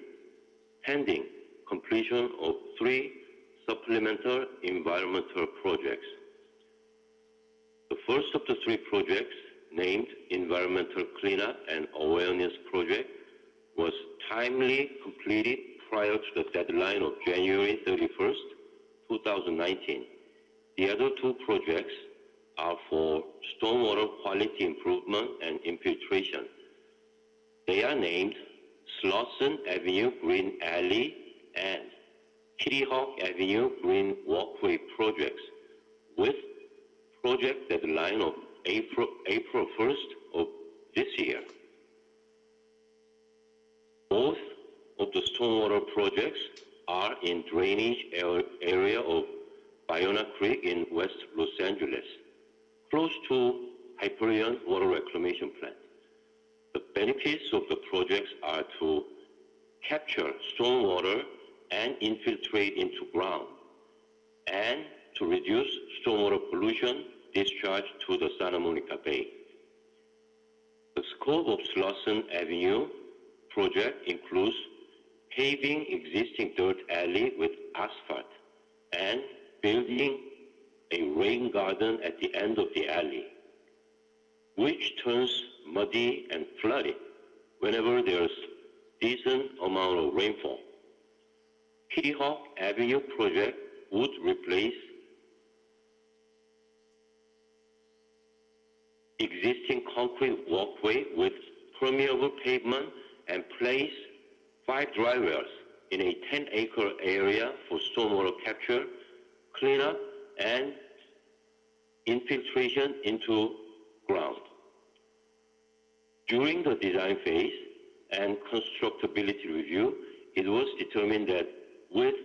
pending completion of 3 supplemental environmental projects. The first of the 3 projects, named Environmental Cleanup and Awareness Project, was timely completed prior to the deadline of January 31st, 2019. The other 2 projects are for stormwater quality improvement and infiltration. They are named Slauson Avenue Green Alley and Kitty Hawk Avenue Green Walkway projects, with project deadline of April 1st of this year. Both of the stormwater projects are in drainage area of Bayona Creek in West Los Angeles, close to Hyperion Water Reclamation Plant. The benefits of the projects are to capture stormwater and infiltrate into ground, and to reduce stormwater pollution discharged to the Santa Monica Bay. The scope of Slauson Avenue project includes paving existing dirt alley with asphalt and building a rain garden at the end of the alley, which turns muddy and flooded whenever there's decent amount of rainfall. Kitty Hawk Avenue project would replace existing concrete walkway with permeable pavement and place 5 dry wells in a 10-acre area for stormwater capture, cleanup, and infiltration into ground. During the design phase and constructability review, it was determined that with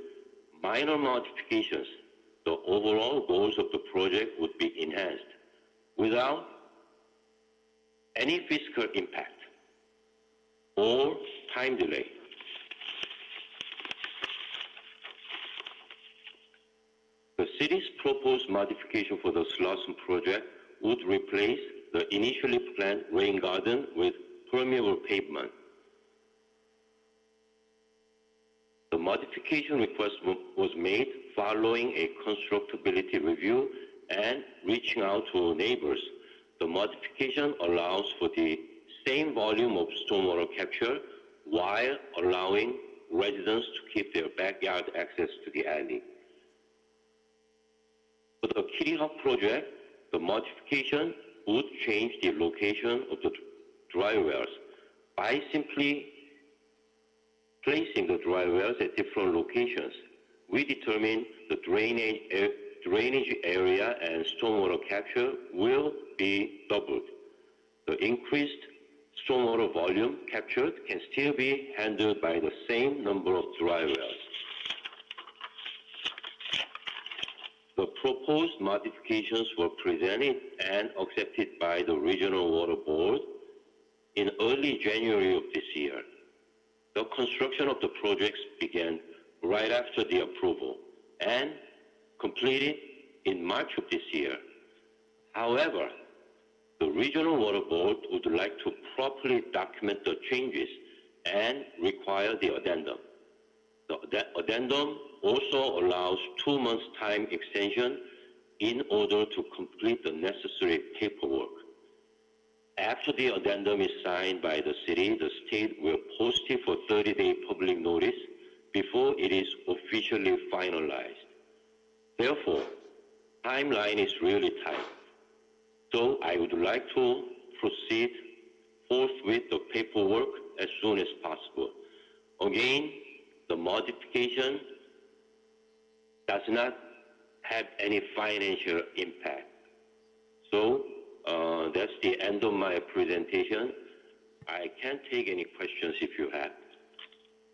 minor modifications, the overall goals of the project would be enhanced without any fiscal impact. or time delay. The city's proposed modification for the Slauson project would replace the initially planned rain garden with permeable pavement. The modification request was made following a constructability review and reaching out to neighbors. The modification allows for the same volume of stormwater capture while allowing residents to keep their backyard access to the alley. For the Kitty Hawk project, the modification would change the location of the dry wells by simply placing the dry wells at different locations. We determine the drainage area and stormwater capture will be doubled. The increased stormwater volume captured can still be handled by the same number of dry wells. The proposed modifications were presented and accepted by the Regional Water Board in early January of this year. The construction of the projects began right after the approval and completed in March of this year. However, the Regional Water Board would like to properly document the changes and require the addendum. The addendum also allows 2 months' time extension in order to complete the necessary paperwork. After the addendum is signed by the city, the state will post it for 30-day public notice before it is officially finalized. Therefore, timeline is really tight. So I would like to proceed forthwith the paperwork as soon as possible. Again, the modification does not have any financial impact. So that's the end of my presentation. I can't take any questions if you have.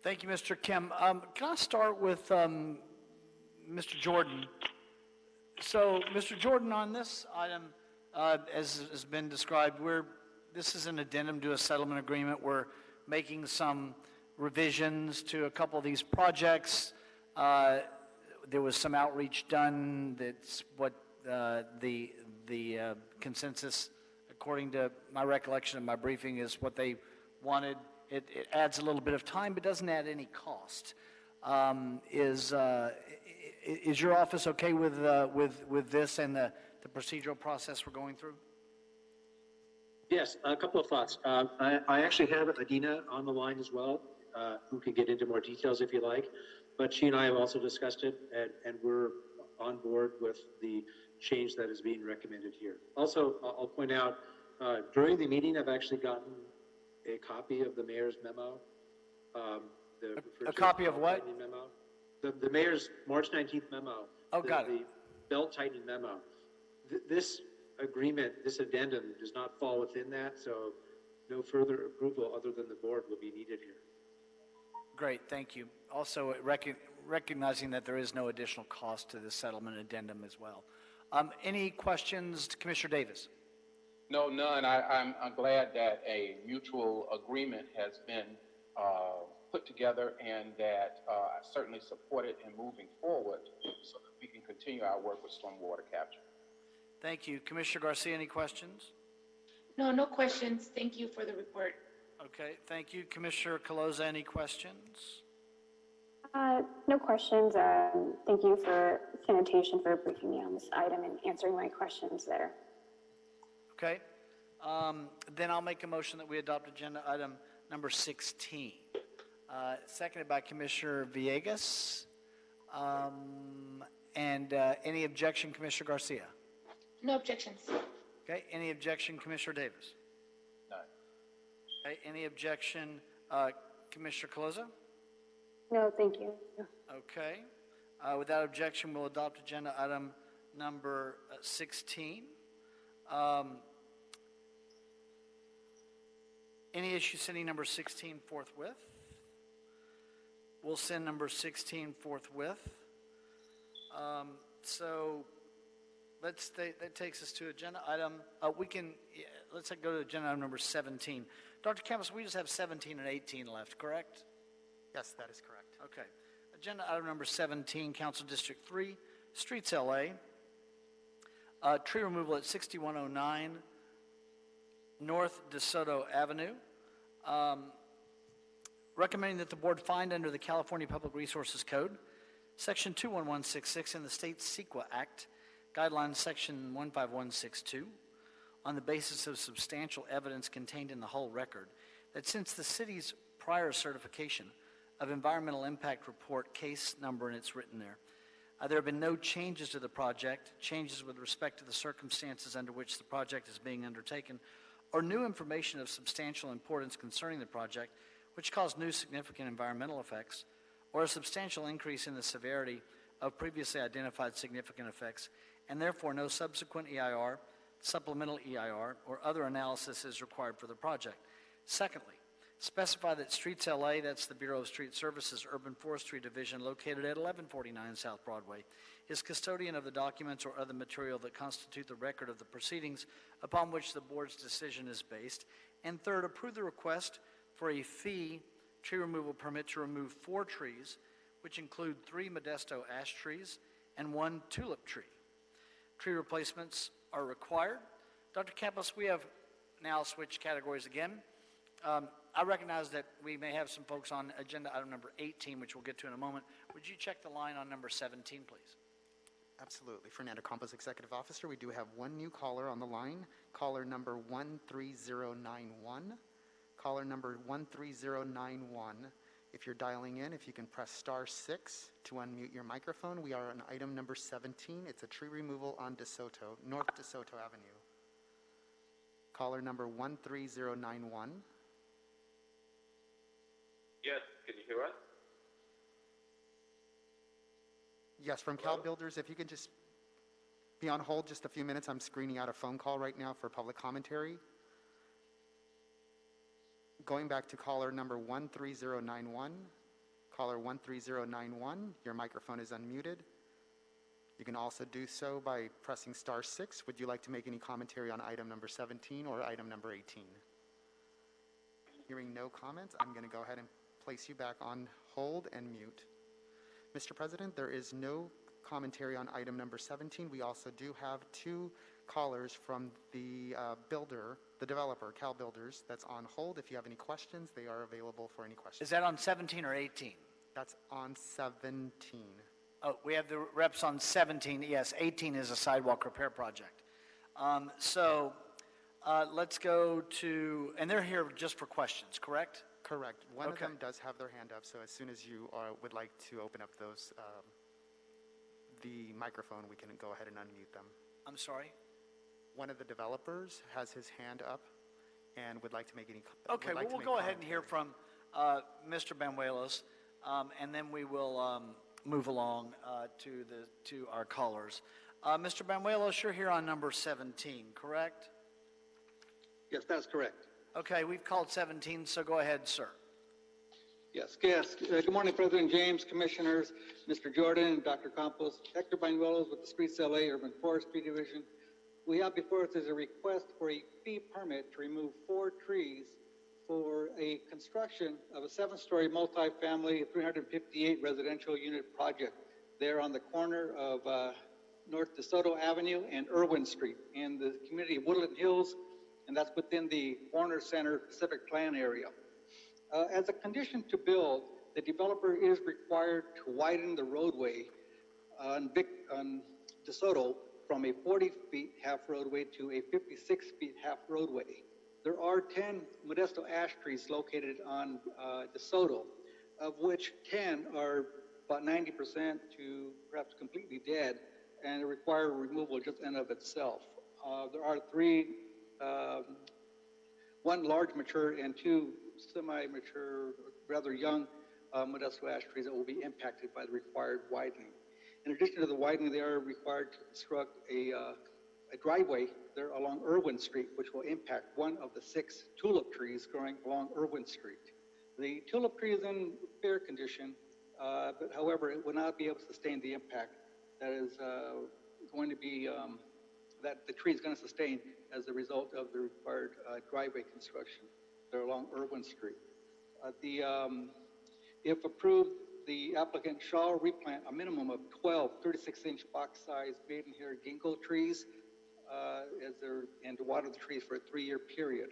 Thank you, Mr. Kim. Can I start with Mr. Jordan? So, Mr. Jordan, on this item, as has been described, this is an addendum to a settlement agreement. We're making some revisions to a couple of these projects. There was some outreach done. That's what the consensus, according to my recollection of my briefing, is what they wanted. It adds a little bit of time, but doesn't add any cost. Is your office okay with this and the procedural process we're going through? Yes, a couple of thoughts. I actually have Adina on the line as well, who can get into more details if you like. But she and I have also discussed it, and we're on board with the change that is being recommended here. Also, I'll point out, during the meeting, I've actually gotten a copy of the mayor's memo. A copy of what? Memo. The mayor's March 19th memo. Oh, got it. The belt tightening memo. This agreement, this addendum does not fall within that, so no further approval other than the board will be needed here. Great, thank you. Also, recognizing that there is no additional cost to the settlement addendum as well. Any questions to Commissioner Davis? No, none. I'm glad that a mutual agreement has been put together and that I certainly support it in moving forward so that we can continue our work with stormwater capture. Thank you. Commissioner Garcia, any questions? No, no questions. Thank you for the report. Okay, thank you. Commissioner Caloza, any questions? No questions. Thank you for sanitation for briefing me on this item and answering my questions there. Okay. Then I'll make a motion that we adopt agenda item number 16. Seconded by Commissioner Villegas. Any objection, Commissioner Garcia? No objections. Okay. Any objection, Commissioner Davis? None. Okay. Any objection, Commissioner Caloza? No, thank you. Okay. Without objection, we'll adopt agenda item number 16. Any issue sending number 16 forthwith? We'll send number 16 forthwith. So that takes us to agenda item. Let's go to agenda item number 17. Dr. Campos, we just have 17 and 18 left, correct? Yes, that is correct. Okay. Agenda item number 17, Council District 3, Streets LA. Tree removal at 6109 North DeSoto Avenue. Recommending that the board find under the California Public Resources Code, Section 21166 and the State CEQA Act, Guidelines Section 15162, on the basis of substantial evidence contained in the whole record, that since the city's prior certification of environmental impact report case number, and it's written there, there have been no changes to the project, changes with respect to the circumstances under which the project is being undertaken, or new information of substantial importance concerning the project, which cause new significant environmental effects, or a substantial increase in the severity of previously identified significant effects, and therefore no subsequent EIR, supplemental EIR, or other analysis is required for the project. Secondly, specify that Streets LA, that's the Bureau of Street Services Urban Forestry Division located at 1149 South Broadway, is custodian of the documents or other material that constitute the record of the proceedings upon which the board's decision is based. And third, approve the request for a fee tree removal permit to remove 4 trees, which include 3 Modesto ash trees and 1 tulip tree. Tree replacements are required. Dr. Campos, we have now switched categories again. I recognize that we may have some folks on agenda item number 18, which we'll get to in a moment. Would you check the line on number 17, please? Absolutely. Fernando Campos, Executive Officer. We do have one new caller on the line, caller number 13091. Caller number 13091. If you're dialing in, if you can press *6 to unmute your microphone. We are on item number 17. It's a tree removal on DeSoto, North DeSoto Avenue. Caller number 13091. Yes, can you hear us? Yes, from Cal Builders, if you can just be on hold just a few minutes. I'm screening out a phone call right now for public commentary. Going back to caller number 13091. Caller 13091, your microphone is unmuted. You can also do so by pressing *6. Would you like to make any commentary on item number 17 or item number 18? Hearing no comments, I'm going to go ahead and place you back on hold and mute. Mr. President, there is no commentary on item number 17. We also do have 2 callers from the builder, the developer, Cal Builders, that's on hold. If you have any questions, they are available for any questions. Is that on 17 or 18? That's on 17. Oh, we have the reps on 17. Yes, 18 is a sidewalk repair project. Let's go to, and they're here just for questions, correct? Correct. One of them does have their hand up, so as soon as you would like to open up those, the microphone, we can go ahead and unmute them. I'm sorry? One of the developers has his hand up and would like to make any Okay, well, we'll go ahead and hear from Mr. Banuelos, and then we will move along to our callers. Mr. Banuelos, you're here on number 17, correct? Yes, that's correct. Okay, we've called 17, so go ahead, sir. Yes. Good morning, President James, Commissioners, Mr. Jordan, Dr. Campos. Hector Banuelos with the Streets LA Urban Forestry Division. We have before us is a request for a fee permit to remove 4 trees for a construction of a 7-story multifamily 358 residential unit project there on the corner of North DeSoto Avenue and Irwin Street in the community of Woodland Hills, and that's within the Warner Center Pacific Plan area. As a condition to build, the developer is required to widen the roadway on DeSoto from a 40 feet half roadway to a 56 feet half roadway. There are 10 Modesto ash trees located on DeSoto, of which 10 are about 90% to perhaps completely dead and require removal just in and of itself. There are 3, 1 large mature and 2 semi-mature, rather young Modesto ash trees that will be impacted by the required widening. In addition to the widening, they are required to construct a driveway there along Irwin Street, which will impact 1 of the 6 tulip trees growing along Irwin Street. The tulip tree is in fair condition, but however, it will not be able to sustain the impact that is going to be, that the tree is going to sustain as a result of the required driveway construction. there along Irwin Street. If approved, the applicant shall replant a minimum of 12 36-inch box-sized maidenhair ginkgo trees and to water the trees for a 3-year period.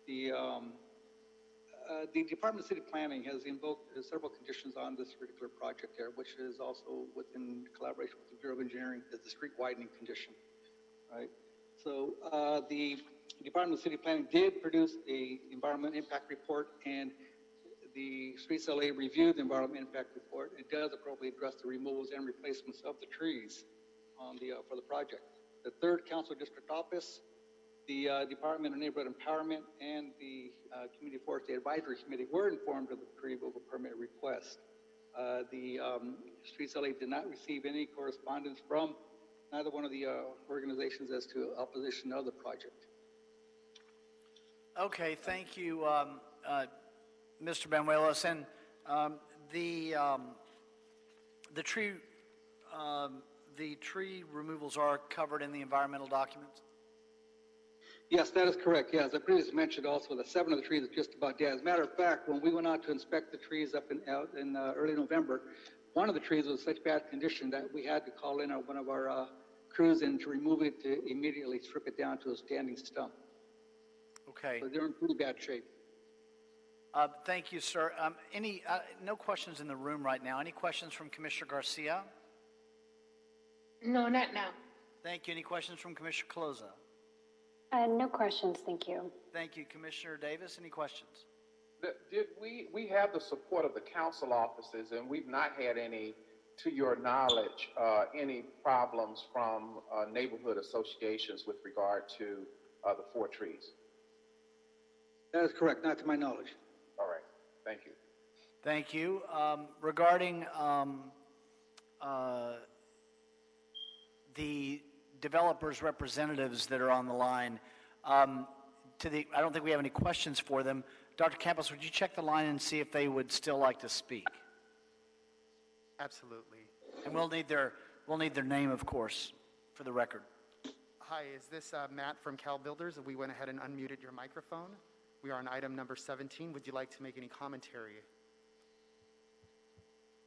The Department of City Planning has invoked several conditions on this particular project here, which is also within collaboration with the Bureau of Engineering as the street widening condition, right? So the Department of City Planning did produce a environmental impact report, and the Streets LA reviewed the environmental impact report. It does appropriately address the removals and replacements of the trees on for the project. The 3rd Council District Office, the Department of Neighborhood Empowerment, and the Community Forestry Advisory Committee were informed of the tree removal permit request. The Streets LA did not receive any correspondence from neither one of the organizations as to opposition of the project. Okay, thank you, Mr. Banuelos. And the tree removals are covered in the environmental documents? Yes, that is correct. Yeah, as I previously mentioned also, the 7 of the trees are just about dead. As a matter of fact, when we went out to inspect the trees out in early November, one of the trees was in such bad condition that we had to call in one of our crews in to remove it, to immediately strip it down to a standing stump. Okay. So they're in pretty bad shape. Thank you, sir. No questions in the room right now. Any questions from Commissioner Garcia? No, not now. Thank you. Any questions from Commissioner Cloza? No questions, thank you. Thank you. Commissioner Davis, any questions? We have the support of the council offices, and we've not had any, to your knowledge, any problems from neighborhood associations with regard to the 4 trees? That is correct, not to my knowledge. All right, thank you. Thank you. Regarding the developers' representatives that are on the line, I don't think we have any questions for them. Dr. Campos, would you check the line and see if they would still like to speak? Absolutely. And we'll need their name, of course, for the record. Hi, is this Matt from Cal Builders? We went ahead and unmuted your microphone. We are on item number 17. Would you like to make any commentary?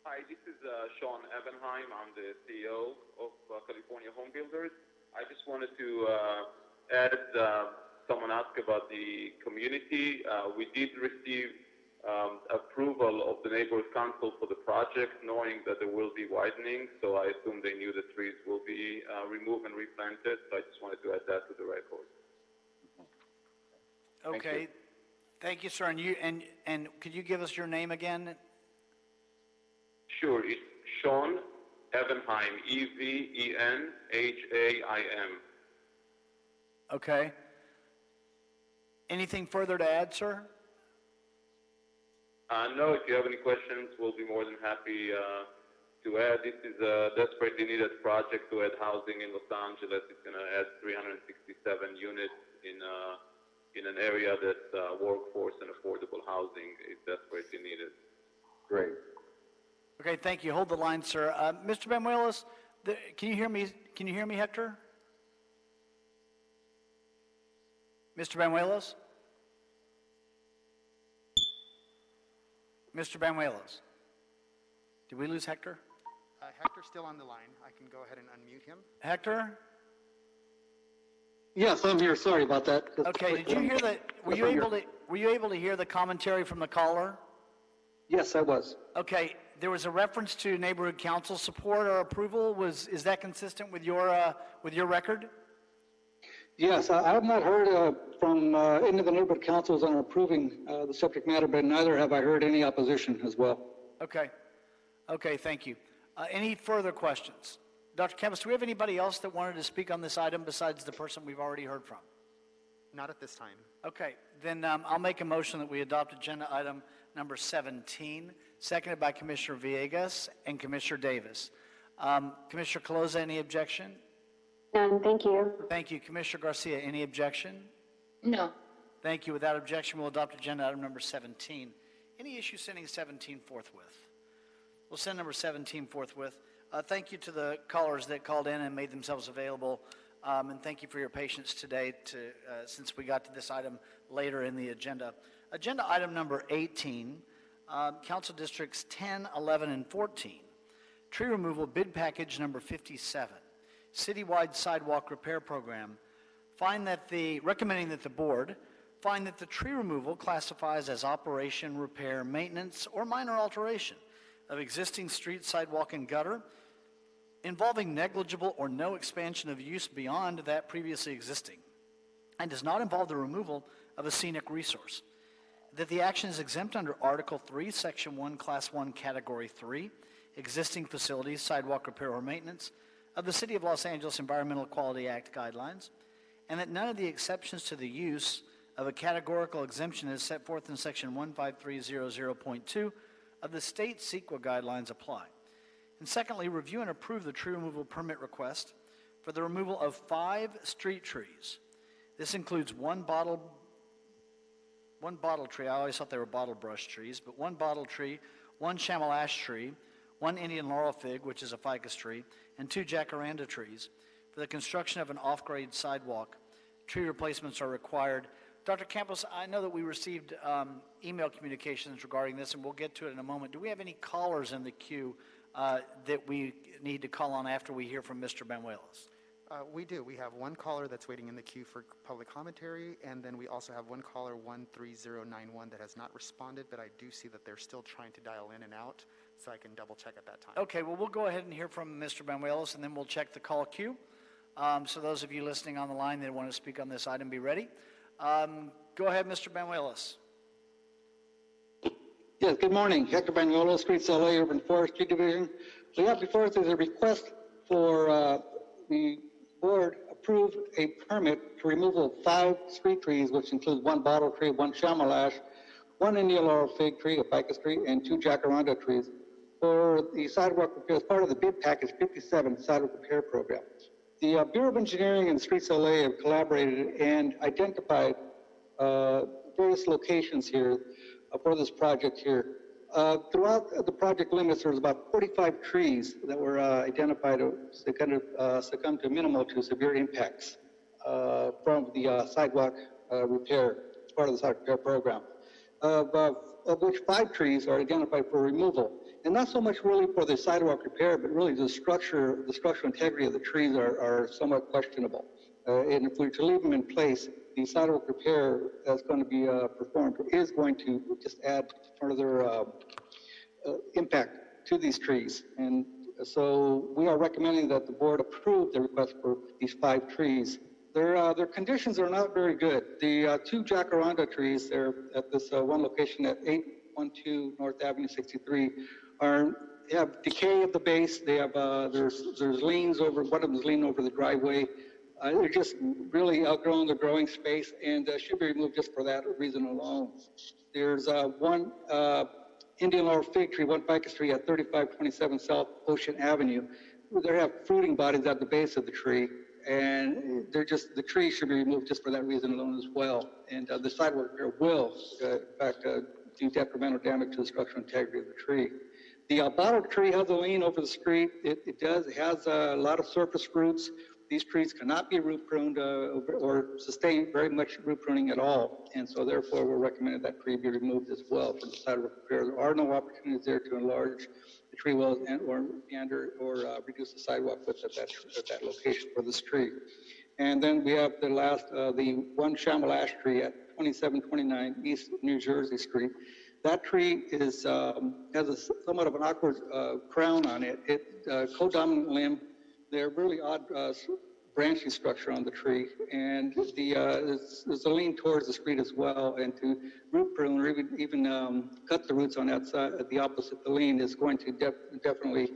Hi, this is Sean Ebenheim. I'm the CEO of California Home Builders. I just wanted to add, someone asked about the community. We did receive approval of the Neighborhood Council for the project, knowing that there will be widening, so I assume they knew the trees will be removed and replanted, so I just wanted to add that to the record. Okay. Thank you, sir. And could you give us your name again? Sure. It's Sean Ebenheim, Evenhaim. Okay. Anything further to add, sir? No, if you have any questions, we'll be more than happy to add. This is a desperately needed project to add housing in Los Angeles. It's going to add 367 units in an area that's workforce and affordable housing is desperately needed. Great. Okay, thank you. Hold the line, sir. Mr. Banuelos, can you hear me? Can you hear me, Hector? Mr. Banuelos? Mr. Banuelos? Did we lose Hector? Hector's still on the line. I can go ahead and unmute him. Hector? Yes, I'm here. Sorry about that. Okay, did you hear that? Were you able to hear the commentary from the caller? Yes, I was. Okay, there was a reference to neighborhood council support or approval. Is that consistent with your record? Yes, I have not heard from any of the neighborhood councils on approving the subject matter, but neither have I heard any opposition as well. Okay. Okay, thank you. Any further questions? Dr. Campos, do we have anybody else that wanted to speak on this item besides the person we've already heard from? Not at this time. Okay, then I'll make a motion that we adopt agenda item number 17, seconded by Commissioner Villegas and Commissioner Davis. Commissioner Caloza, any objection? None, thank you. Thank you. Commissioner Garcia, any objection? No. Thank you. Without objection, we'll adopt agenda item number 17. Any issue sending 17 forthwith? We'll send number 17 forthwith. Thank you to the callers that called in and made themselves available. And thank you for your patience today since we got to this item later in the agenda. Agenda item number 18, Council Districts 10, 11, and 14. Tree removal bid package number 57, citywide sidewalk repair program. Recommending that the board find that the tree removal classifies as operation, repair, maintenance, or minor alteration of existing street, sidewalk, and gutter involving negligible or no expansion of use beyond that previously existing, and does not involve the removal of a scenic resource. That the action is exempt under Article 3, Section 1, Class 1, Category 3, existing facilities, sidewalk repair or maintenance, of the City of Los Angeles Environmental Quality Act guidelines, and that none of the exceptions to the use of a categorical exemption as set forth in Section 15300.2 of the state CEQA guidelines apply. And secondly, review and approve the tree removal permit request for the removal of 5 street trees. This includes one bottle tree. I always thought they were bottle brush trees, but one bottle tree, one chamal ash tree, one Indian laurel fig, which is a ficus tree, and 2 jacaranda trees for the construction of an off-grade sidewalk. Tree replacements are required. Dr. Campos, I know that we received email communications regarding this, and we'll get to it in a moment. Do we have any callers in the queue that we need to call on after we hear from Mr. Banuelos? We do. We have one caller that's waiting in the queue for public commentary, and then we also have one caller, 13091, that has not responded, but I do see that they're still trying to dial in and out, so I can double check at that time. Okay, well, we'll go ahead and hear from Mr. Banuelos, and then we'll check the call queue. So those of you listening on the line that want to speak on this item, be ready. Go ahead, Mr. Banuelos. Yes, good morning. Hector Banuelos, Streets LA Urban Forestry Division. We have before us is a request for the board approve a permit to removal of 5 street trees, which includes 1 bottle tree, 1 chamal ash, 1 Indian laurel fig tree, a ficus tree, and 2 jacaranda trees for the sidewalk repair as part of the bid package 57 sidewalk repair program. The Bureau of Engineering and Streets LA have collaborated and identified various locations here for this project here. Throughout the project limits, there's about 45 trees that were identified to succumb to minimal to severe impacts from the sidewalk repair, as part of the sidewalk repair program, of which 5 trees are identified for removal. And not so much really for the sidewalk repair, but really the structural integrity of the trees are somewhat questionable. And if we were to leave them in place, the sidewalk repair that's going to be performed is going to just add further impact to these trees. And so we are recommending that the board approve the request for these 5 trees. Their conditions are not very good. The 2 jacaranda trees there at this one location at 812 North Avenue 63 have decay at the base. They have there's liens over, one of them is leaning over the driveway. They're just really outgrowing the growing space and should be removed just for that reason alone. There's 1 Indian laurel fig tree, 1 ficus tree at 3527 South Ocean Avenue. They have fruiting bodies at the base of the tree, and the tree should be removed just for that reason alone as well. And the sidewalk repair will, in fact, do detrimental damage to the structural integrity of the tree. The bottle tree has a lien over the street. It has a lot of surface roots. These trees cannot be root pruned or sustain very much root pruning at all. And so therefore we're recommending that tree be removed as well from the sidewalk repair. There are no opportunities there to enlarge the tree wells or reduce the sidewalk width at that location for this tree. And then we have the last, the 1 chamal ash tree at 2729 East New Jersey Street. That tree is has somewhat of an awkward crown on it. Codominant limb. They're really odd branching structure on the tree, and there's a lean towards the street as well. And to root prune or even cut the roots on that side, the opposite, the lean is going to definitely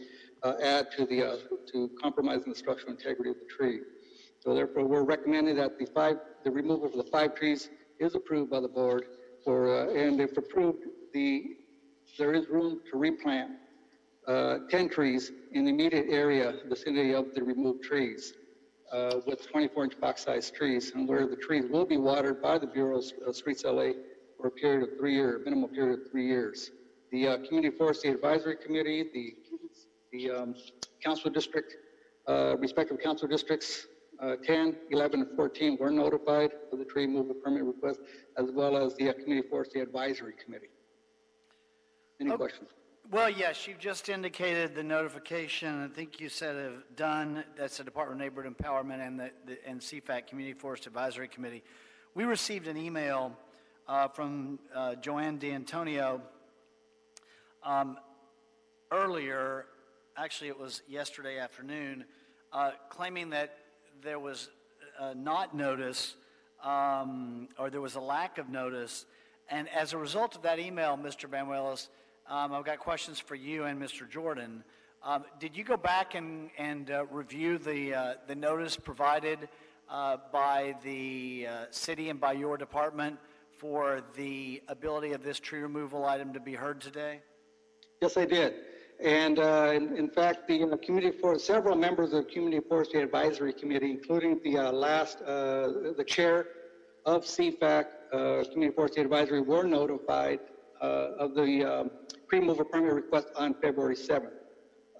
add to compromising the structural integrity of the tree. So therefore, we're recommending that the removal of the 5 trees is approved by the board. And if approved, there is room to replant 10 trees in the immediate area, vicinity of the removed trees, with 24-inch box-sized trees, and where the trees will be watered by the Bureau of Streets LA for a period of 3 years, minimum period of 3 years. The Community Forestry Advisory Committee, the council district, respective council districts 10, 11, and 14 were notified of the tree removal permit request, as well as the Community Forestry Advisory Committee. Any questions? Well, yes, you've just indicated the notification. I think you said have done. That's the Department of Neighborhood Empowerment and CFAC Community Forest Advisory Committee. We received an email from Joanne D'Antonio earlier. Actually, it was yesterday afternoon, claiming that there was not notice or there was a lack of notice. And as a result of that email, Mr. Banuelos, I've got questions for you and Mr. Jordan. Did you go back and review the notice provided by the city and by your department for the ability of this tree removal item to be heard today? Yes, I did. And in fact, several members of the Community Forestry Advisory Committee, including the chair of CFAC, Community Forestry Advisory, were notified of the pre-removal permit request on February 7th.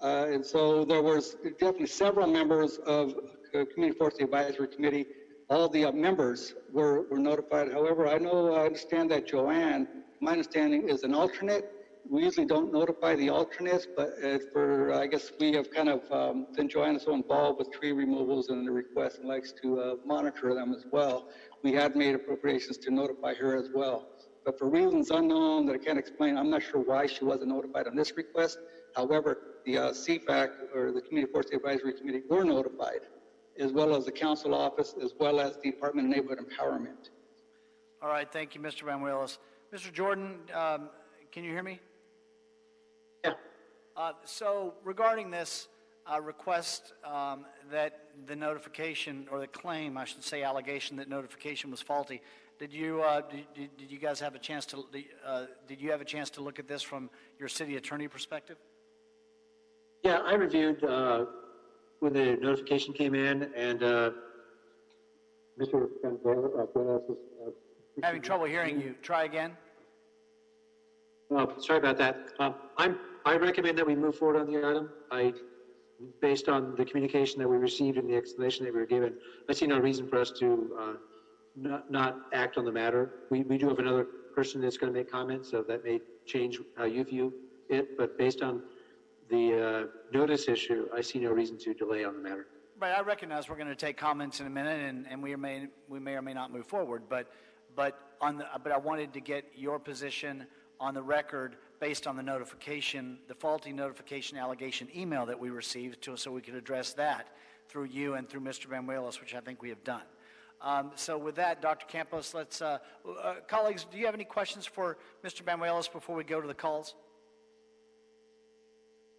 And so there was definitely several members of the Community Forestry Advisory Committee. All the members were notified. However, I understand that Joanne, my understanding, is an alternate. We usually don't notify the alternates, but I guess we have kind of, since Joanne is so involved with tree removals and the requests and likes to monitor them as well, we had made appropriations to notify her as well. But for reasons unknown that I can't explain, I'm not sure why she wasn't notified on this request. However, the CFAC, or the Community Forestry Advisory Committee, were notified, as well as the council office, as well as the Department of Neighborhood Empowerment. All right, thank you, Mr. Banuelos. Mr. Jordan, can you hear me? Yeah. So regarding this request that the notification, or the claim, I should say, allegation that notification was faulty, did you guys have a chance to did you have a chance to look at this from your city attorney perspective? Yeah, I reviewed when the notification came in, and Mr. Banuelos is having trouble hearing you. Try again. Sorry about that. I recommend that we move forward on the item. Based on the communication that we received and the explanation that we were given, I see no reason for us to not act on the matter. We do have another person that's going to make comments, so that may change how you view it. But based on the notice issue, I see no reason to delay on the matter. Right, I recognize we're going to take comments in a minute, and we may or may not move forward. But I wanted to get your position on the record based on the notification, the faulty notification allegation email that we received, so we could address that through you and through Mr. Banuelos, which I think we have done. So with that, Dr. Campos, let's, colleagues, do you have any questions for Mr. Banuelos before we go to the calls?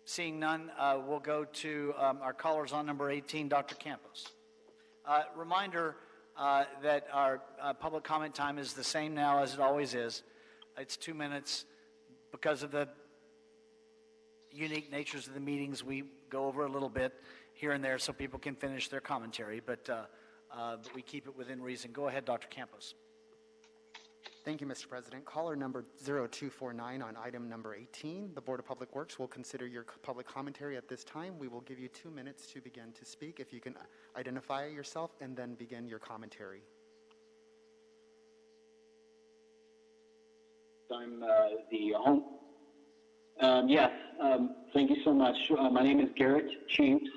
Seeing none, we'll go to our callers on number 18, Dr. Campos. Reminder that our public comment time is the same now as it always is. It's 2 minutes. Because of the unique natures of the meetings, we go over a little bit here and there so people can finish their commentary, but we keep it within reason. Go ahead, Dr. Campos. Thank you, Mr. President. Caller number 0249 on item number 18. The Board of Public Works will consider your public commentary at this time. We will give you 2 minutes to begin to speak. If you can identify yourself and then begin your commentary. I'm the home. Yes, thank you so much. My name is Garrett Cheeves,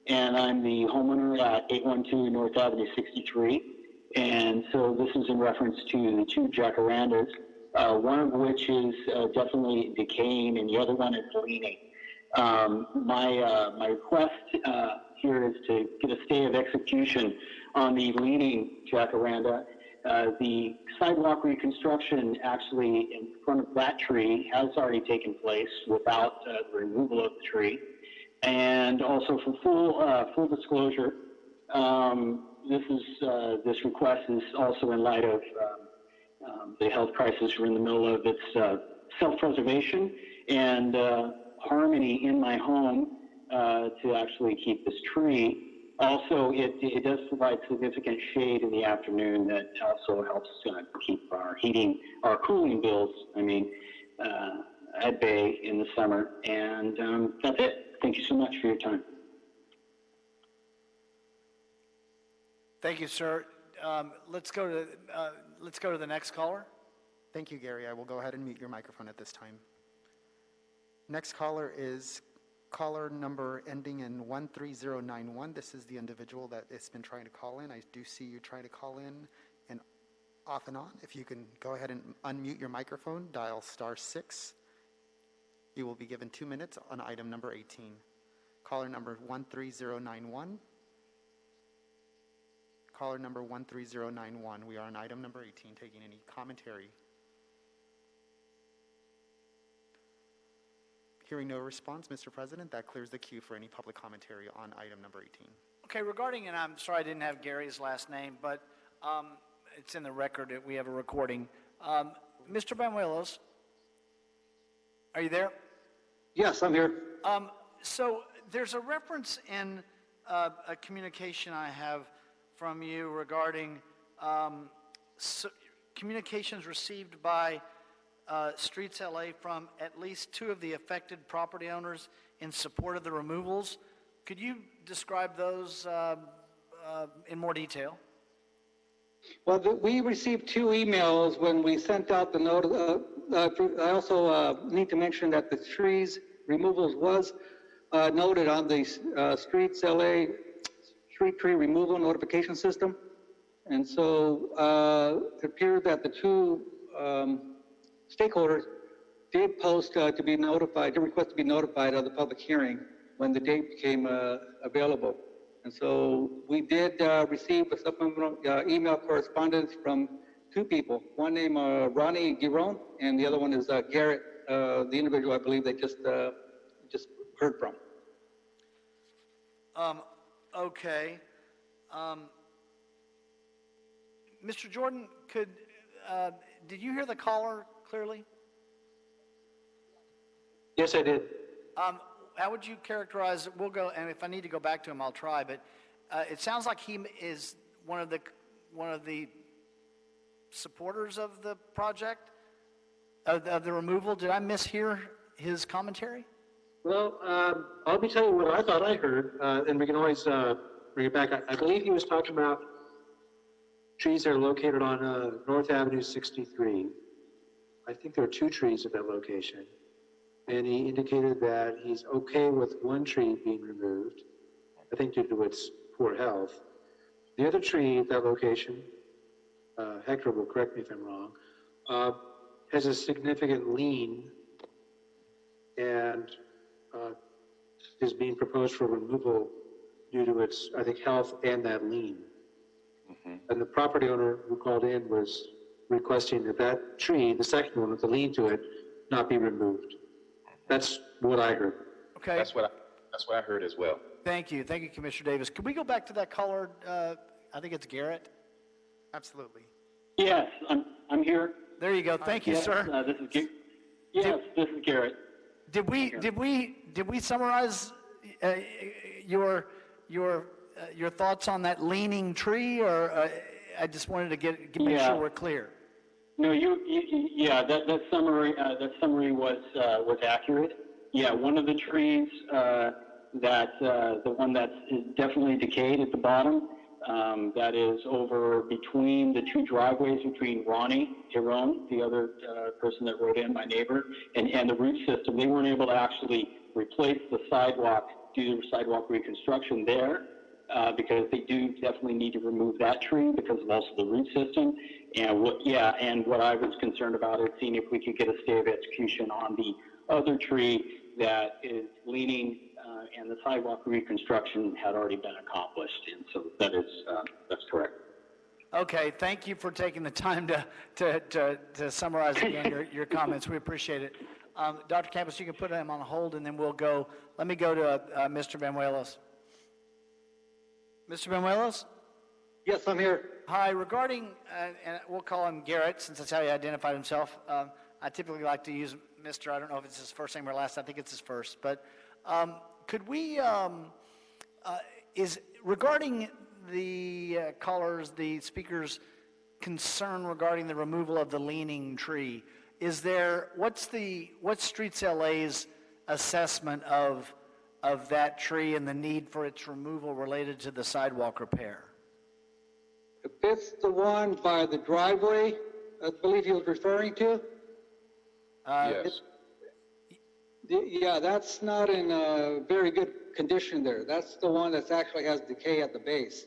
and I'm the homeowner at 812 North Avenue 63. And so this is in reference to the two jacarandas, one of which is definitely decaying, and the other one is leaning. My request here is to get a stay of execution on the leaning jacaranda. The sidewalk reconstruction actually in front of that tree has already taken place without the removal of the tree. And also for full disclosure, this request is also in light of the health crisis. We're in the middle of its self-preservation and harmony in my home to actually keep this tree. Also, it does provide significant shade in the afternoon that also helps keep our cooling bills, at bay in the summer. And that's it. Thank you so much for your time. Thank you, sir. Let's go to the next caller. Thank you, Gary. I will go ahead and mute your microphone at this time. Next caller is caller number ending in 13091. This is the individual that has been trying to call in. I do see you trying to call in and off and on. If you can go ahead and unmute your microphone, dial *6. You will be given 2 minutes on item number 18. Caller number 13091. Caller number 13091. We are on item number 18, taking any commentary. Hearing no response, Mr. President, that clears the queue for any public commentary on item number 18. Okay, regarding, and I'm sorry I didn't have Gary's last name, but it's in the record that we have a recording. Mr. Banuelos, are you there? Yes, I'm here. So there's a reference in a communication I have from you regarding communications received by Streets LA from at least 2 of the affected property owners in support of the removals. Could you describe those in more detail? Well, we received 2 emails when we sent out the note. I also need to mention that the trees removals was noted on the Streets LA street tree removal notification system. And so it appeared that the 2 stakeholders did post to be notified, did request to be notified of the public hearing when the date became available. And so we did receive a supplemental email correspondence from 2 people, one named Ronnie Giron, and the other one is Garrett, the individual I believe they just heard from. Okay. Mr. Jordan, did you hear the caller clearly? Yes, I did. How would you characterize it? We'll go, and if I need to go back to him, I'll try. But it sounds like he is one of the supporters of the project, of the removal. Did I mishear his commentary? Well, I'll be telling you what I thought I heard, and we can always bring it back. I believe he was talking about trees that are located on North Avenue 63. I think there are 2 trees at that location. And he indicated that he's okay with 1 tree being removed, I think due to its poor health. The other tree at that location, Hector will correct me if I'm wrong, has a significant lean and is being proposed for removal due to its, I think, health and that lean. Mm-hmm. And the property owner who called in was requesting that that tree, the second one with the lean to it, not be removed. That's what I heard. Okay. That's what I heard as well. Thank you, Commissioner Davis. Could we go back to that caller? I think it's Garrett. Absolutely. Yes, I'm here. There you go. Thank you, yes, sir. This is Garrett. Did we summarize your thoughts on that leaning tree, or I just wanted to make sure we're clear. No, that summary was accurate. Yeah, one of the trees the one that is definitely decayed at the bottom, that is over between the 2 driveways between Ronnie Giron, the other person that wrote in, my neighbor, and the root system. They weren't able to actually replace the sidewalk due to sidewalk reconstruction there, because they do definitely need to remove that tree because of also the root system. And what I was concerned about is seeing if we could get a stay of execution on the other tree that is leaning, and the sidewalk reconstruction had already been accomplished. And so that's correct. Okay, thank you for taking the time to summarize again your comments. We appreciate it. Dr. Campos, you can put him on hold, and then let me go to Mr. Banuelos. Mr. Banuelos? Yes, I'm here. Hi, regarding, and we'll call him Garrett since that's how he identified himself. I typically like to use Mr. I don't know if it's his first name or last. I think it's his first. But could we, regarding the callers, the speaker's concern regarding the removal of the leaning tree, what's Streets LA's assessment of that tree and the need for its removal related to the sidewalk repair? If it's the one by the driveway, I believe he was referring to, Yes. yeah, that's not in very good condition there. That's the one that actually has decay at the base.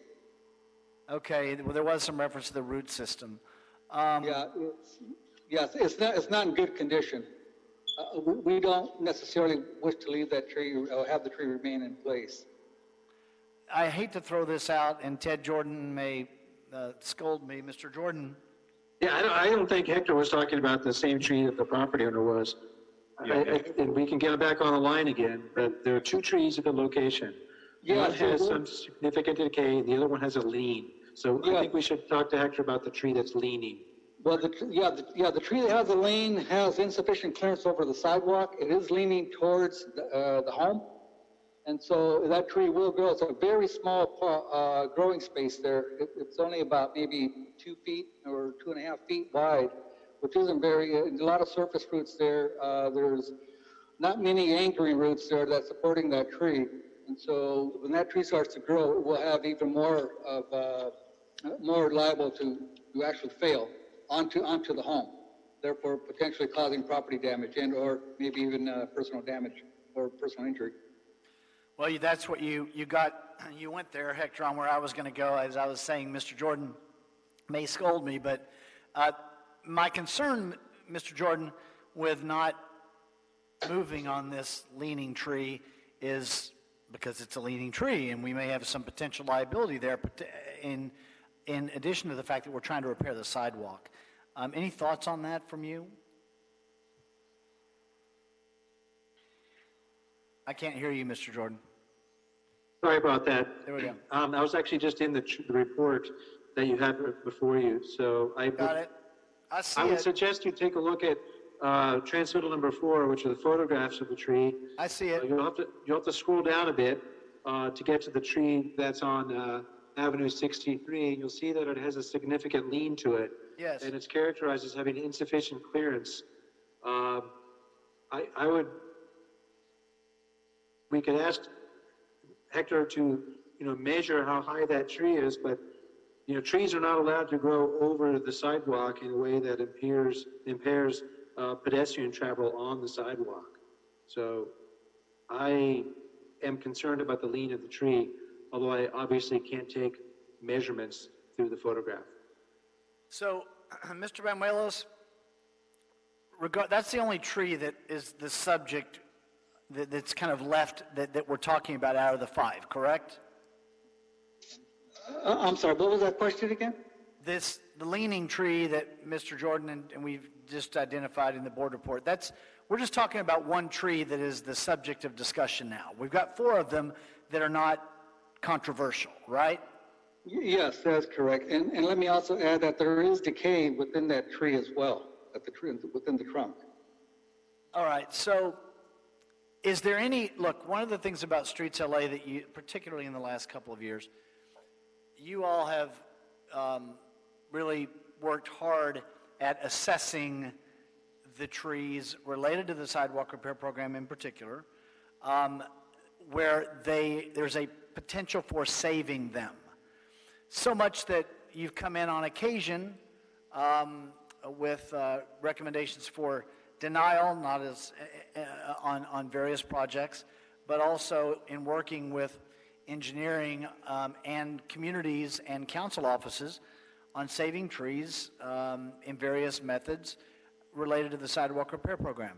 Okay, well, there was some reference to the root system. Yes, it's not in good condition. We don't necessarily wish to leave that tree or have the tree remain in place. I hate to throw this out, and Ted Jordan may scold me. Mr. Jordan. Yeah, I don't think Hector was talking about the same tree that the property owner was. And we can get back on the line again, but there are two trees at the location. One has some significant decay, the other one has a lean. So I think we should talk to Hector about the tree that's leaning. Well, the tree that has the lean has insufficient clearance over the sidewalk. It is leaning towards the home. And so that tree will grow. It's a very small growing space there. It's only about maybe 2 feet or 2.5 feet wide, which isn't very, a lot of surface roots there. There's not many anchoring roots there that's supporting that tree. And so when that tree starts to grow, it will have even more liable to actually fail onto the home, therefore potentially causing property damage and or maybe even personal damage or personal injury. Well, that's what you went there, Hector, on where I was going to go. As I was saying, Mr. Jordan may scold me, but my concern, Mr. Jordan, with not moving on this leaning tree is because it's a leaning tree, and we may have some potential liability there in addition to the fact that we're trying to repair the sidewalk. Any thoughts on that from you? I can't hear you, Mr. Jordan. Sorry about that. There we go. I was actually just in the report that you have before you, so Got it. I would suggest you take a look at transmittal number 4, which are the photographs of the tree. I see it. You'll have to scroll down a bit to get to the tree that's on Avenue 63. You'll see that it has a significant lean to it. Yes. And it's characterized as having insufficient clearance. We could ask Hector to, measure how high that tree is, but, trees are not allowed to grow over the sidewalk in a way that impairs pedestrian travel on the sidewalk. So I am concerned about the lean of the tree, although I obviously can't take measurements through the photograph. So, Mr. Banuelos, that's the only tree that is the subject that's kind of left that we're talking about out of the 5, correct? I'm sorry, what was that question again? The leaning tree that Mr. Jordan and we've just identified in the board report, we're just talking about one tree that is the subject of discussion now. We've got 4 of them that are not controversial, right? Yes, that's correct. And let me also add that there is decay within that tree as well, within the trunk. All right, so is there one of the things about Streets LA that you, particularly in the last couple of years, you all have really worked hard at assessing the trees related to the sidewalk repair program in particular, where there's a potential for saving them. So much that you've come in on occasion with recommendations for denial, not as on various projects, but also in working with engineering and communities and council offices on saving trees in various methods related to the sidewalk repair program.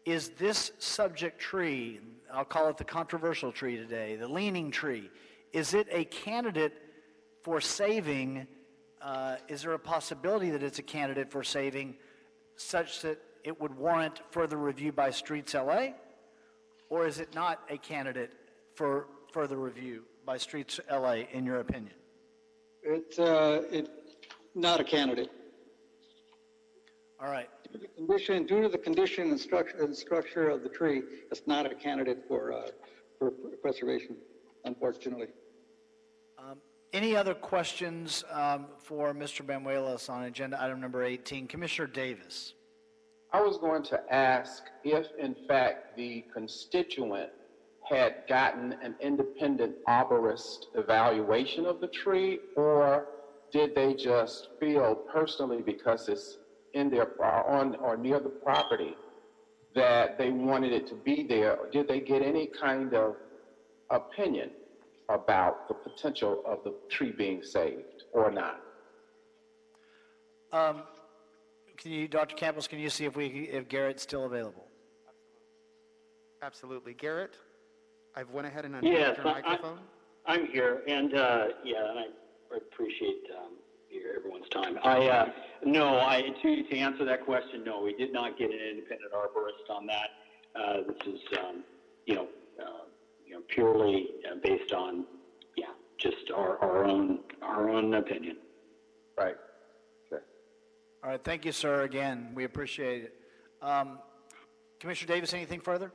Is this subject tree, I'll call it the controversial tree today, the leaning tree, is it a candidate for saving? Is there a possibility that it's a candidate for saving such that it would warrant further review by Streets LA? Or is it not a candidate for further review by Streets LA, in your opinion? It's not a candidate. All right. Due to the condition and structure of the tree, it's not a candidate for preservation, unfortunately. Any other questions for Mr. Banuelos on agenda item number 18? Commissioner Davis. I was going to ask if, in fact, the constituent had gotten an independent arborist evaluation of the tree, or did they just feel personally, because it's in their, on or near the property, that they wanted it to be there? Or did they get any kind of opinion about the potential of the tree being saved or not? Can you, Dr. Campos, can you see if Garrett's still available? Absolutely. Garrett, I've went ahead and Yes, unmuted your microphone. I'm here, and and I appreciate everyone's time. To answer that question, no, we did not get an independent arborist on that. This is purely based on just our own opinion. Right. Okay. All right, thank you, sir. Again, we appreciate it. Commissioner Davis, anything further?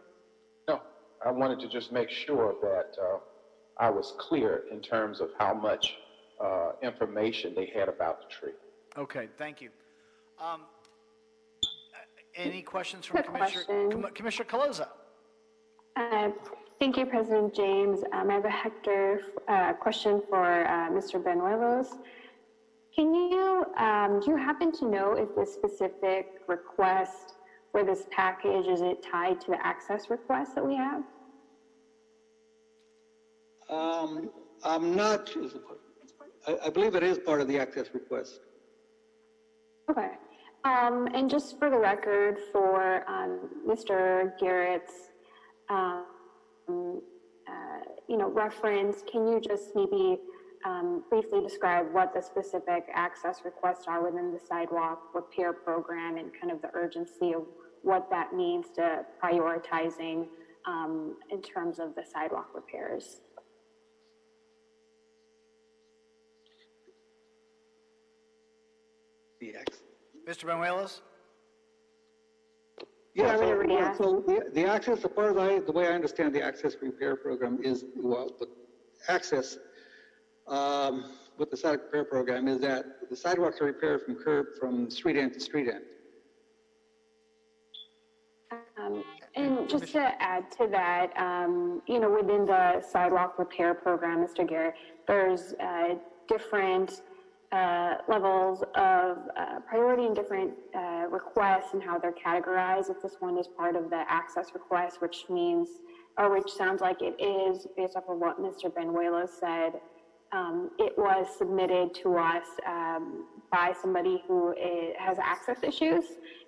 No, I wanted to just make sure that I was clear in terms of how much information they had about the tree. Okay, thank you. Any questions from Commissioner Caloza? Thank you, President James. I have a question for Mr. Benuelos. Can you, do you happen to know if the specific request for this package, is it tied to the access request that we have? I'm not, I believe it is part of the access request. Okay. And just for the record, for Mr. Garrett's, reference, can you just maybe briefly describe what the specific access requests are within the sidewalk repair program and kind of the urgency of what that means to prioritizing in terms of the sidewalk repairs? Mr. Benuelos? Yeah, so the access, as far as the way I understand the access repair program is, well, the access with the sidewalk repair program is that the sidewalks are repaired from street end to street end. And just to add to that, within the sidewalk repair program, Mr. Garrett, there's different levels of priority and different requests and how they're categorized. If this one is part of the access request, which sounds like it is, based off of what Mr. Benuelos said, it was submitted to us by somebody who has access issues.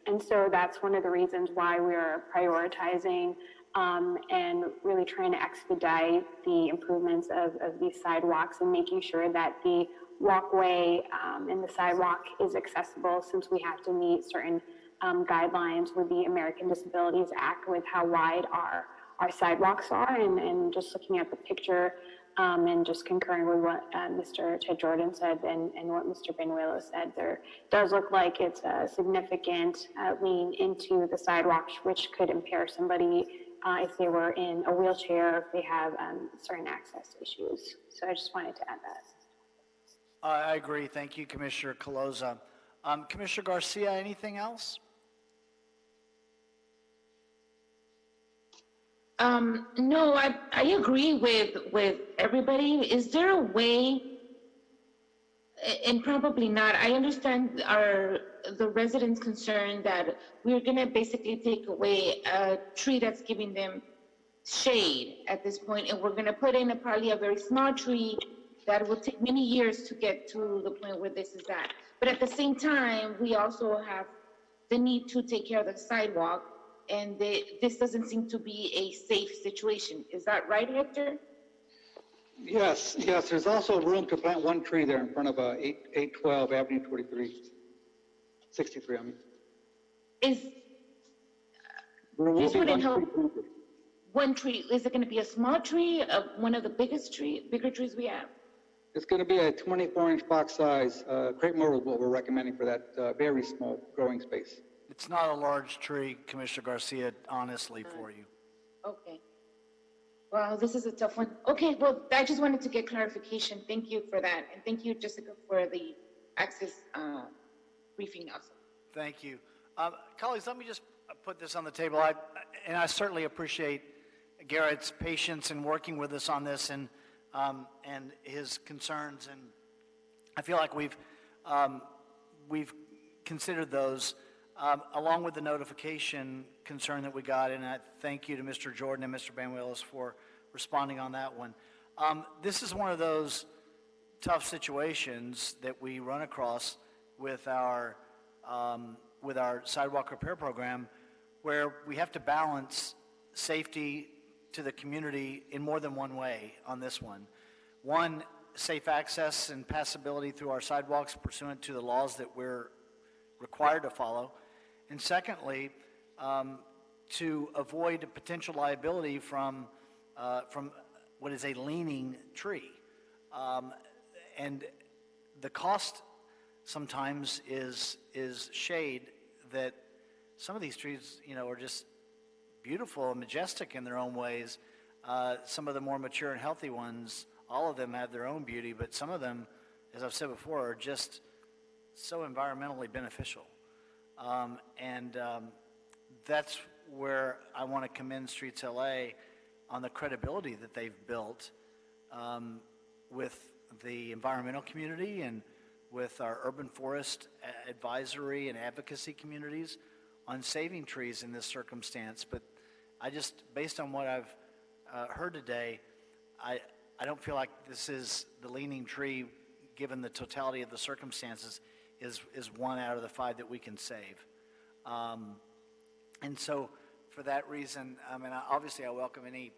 And so that's one of the reasons why we are prioritizing and really trying to expedite the improvements of these sidewalks and making sure that the walkway and the sidewalk is accessible, since we have to meet certain guidelines with the American Disabilities Act with how wide our sidewalks are. And just looking at the picture and just concurring with what Mr. Ted Jordan said and what Mr. Benuelos said, there does look like it's a significant lean into the sidewalks, which could impair somebody if they were in a wheelchair, if they have certain access issues. So I just wanted to add that. I agree. Thank you, Commissioner Caloza. Commissioner Garcia, anything else? No, I agree with everybody. Is there a way, and probably not, I understand the residents' concern that we're gonna basically take away a tree that's giving them shade at this point, and we're gonna put in probably a very small tree that will take many years to get to the point where this is at. But at the same time, we also have the need to take care of the sidewalk, and this doesn't seem to be a safe situation. Is that right, Hector? Yes, there's also room to plant one tree there in front of 812 Avenue 63, I mean. This wouldn't help. One tree, is it gonna be a small tree, one of the bigger trees we have? It's going to be a 24-inch box size crepe myrtle is what we're recommending for that very small growing space. It's not a large tree, Commissioner Garcia, honestly, for you. Okay. Well, this is a tough one. Okay, well, I just wanted to get clarification. Thank you for that. And thank you, Jessica, for the access briefing also. Thank you. Colleagues, let me just put this on the table. I certainly appreciate Garrett's patience in working with us on this and his concerns. And I feel like we've considered those, along with the notification concern that we got, and I thank you to Mr. Jordan and Mr. Banuelos for responding on that one. This is one of those tough situations that we run across with our sidewalk repair program, where we have to balance safety to the community in more than one way on this one. One, safe access and passability through our sidewalks pursuant to the laws that we're required to follow. And secondly, to avoid potential liability from what is a leaning tree. And the cost sometimes is shade that some of these trees, are just beautiful and majestic in their own ways. Some of the more mature and healthy ones, all of them have their own beauty, but some of them, as I've said before, are just so environmentally beneficial. That's where I want to commend Streets LA on the credibility that they've built with the environmental community and with our urban forest advisory and advocacy communities on saving trees in this circumstance. But based on what I've heard today, I don't feel like this is the leaning tree, given the totality of the circumstances, is one out of the 5 that we can save. And so for that reason, obviously I welcome any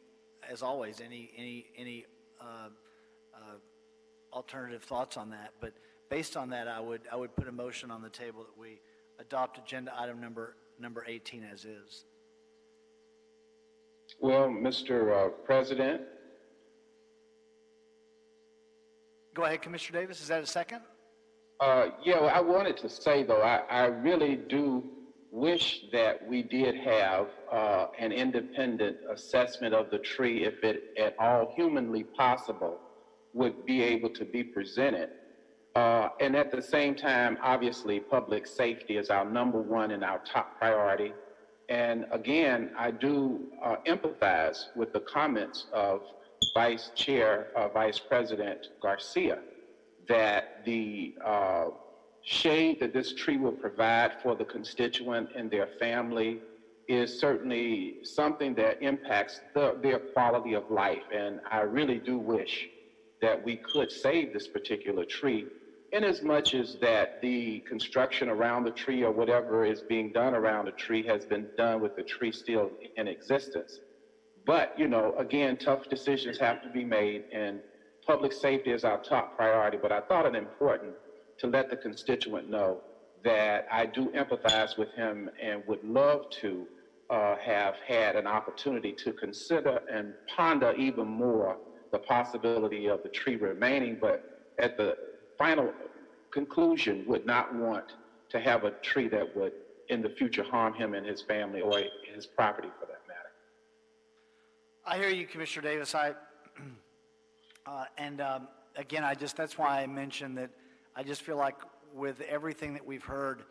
alternative thoughts on that. But based on that, I would put a motion on the table that we adopt agenda item number 18 as is. Well, Mr. President. Go ahead, Commissioner Davis. Is that a second? Yeah, I wanted to say, though, I really do wish that we did have an independent assessment of the tree, if it at all humanly possible would be able to be presented. And at the same time, obviously, public safety is our number one and our top priority. And again, I do empathize with the comments of Vice President Garcia, that the shade that this tree will provide for the constituent and their family is certainly something that impacts their quality of life. And I really do wish that we could save this particular tree, in as much as that the construction around the tree or whatever is being done around the tree has been done with the tree still in existence. But, again, tough decisions have to be made, and public safety is our top priority. But I thought it important to let the constituent know that I do empathize with him and would love to have had an opportunity to consider and ponder even more the possibility of the tree remaining, but at the final conclusion would not want to have a tree that would in the future harm him and his family or his property for that matter. I hear you, Commissioner Davis. Again, that's why I mentioned that I just feel like with everything that we've heard,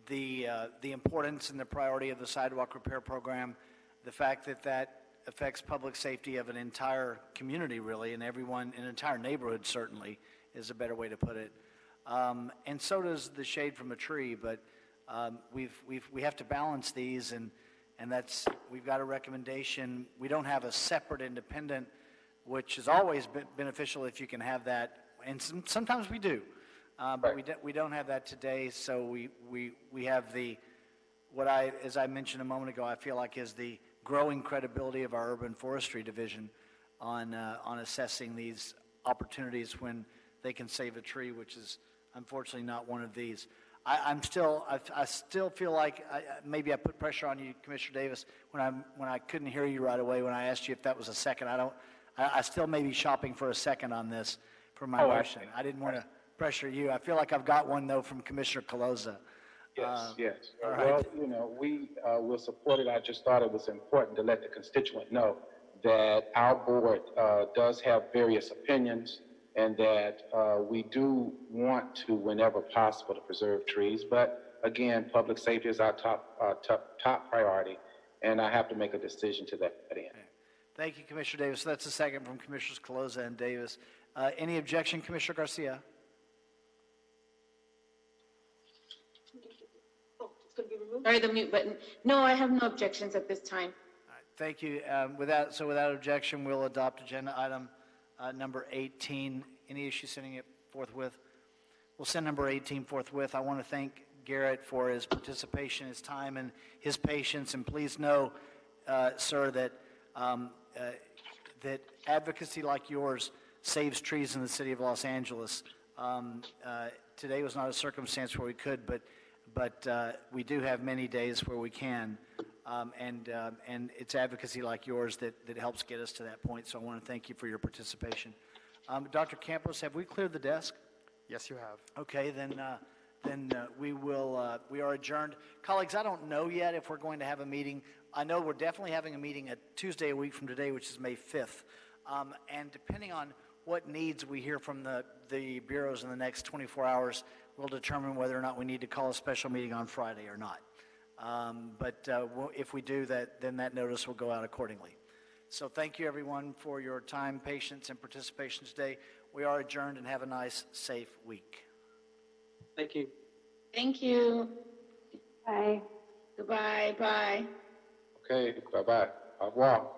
the importance and the priority of the sidewalk repair program, the fact that affects public safety of an entire community, really, and everyone, an entire neighborhood, certainly, is a better way to put it. And so does the shade from a tree, but we have to balance these, and we've got a recommendation. We don't have a separate independent, which is always beneficial if you can have that, and sometimes we do, but we don't have that today. So we have as I mentioned a moment ago, I feel like is the growing credibility of our urban forestry division on assessing these opportunities when they can save a tree, which is unfortunately not one of these. I still feel like maybe I put pressure on you, Commissioner Davis, when I couldn't hear you right away when I asked you if that was a second. I still may be shopping for a second on this for my motion. I didn't want to pressure you. I feel like I've got one though from Commissioner Caloza. Yes. Right. Well, we will support it. I just thought it was important to let the constituent know that our board does have various opinions, and that we do want to, whenever possible, to preserve trees. But again, public safety is our top priority, and I have to make a decision to that end. Thank you, Commissioner Davis. So that's a second from Commissioners Caloza and Davis. Any objection, Commissioner Garcia? Sorry, the mute button. No, I have no objections at this time. Thank you. Without objection, we'll adopt agenda item number 18. Any issue sending it forthwith? We'll send number 18 forthwith. I want to thank Garrett for his participation, his time, and his patience. And please know, sir, that that advocacy like yours saves trees in the city of Los Angeles. Today was not a circumstance where we could, but we do have many days where we can. And it's advocacy like yours that helps get us to that point. So I want to thank you for your participation. Dr. Campos, have we cleared the desk? Yes, you have. Okay, then we are adjourned. Colleagues, I don't know yet if we're going to have a meeting. I know we're definitely having a meeting at Tuesday a week from today, which is May 5th. And depending on what needs we hear from the bureaus in the next 24 hours, we'll determine whether or not we need to call a special meeting on Friday or not. But if we do that, then that notice will go out accordingly. So thank you, everyone, for your time, patience, and participation today. We are adjourned, and have a nice, safe week. Thank you. Thank you. Bye. Goodbye. Bye. Okay, bye-bye. Au revoir.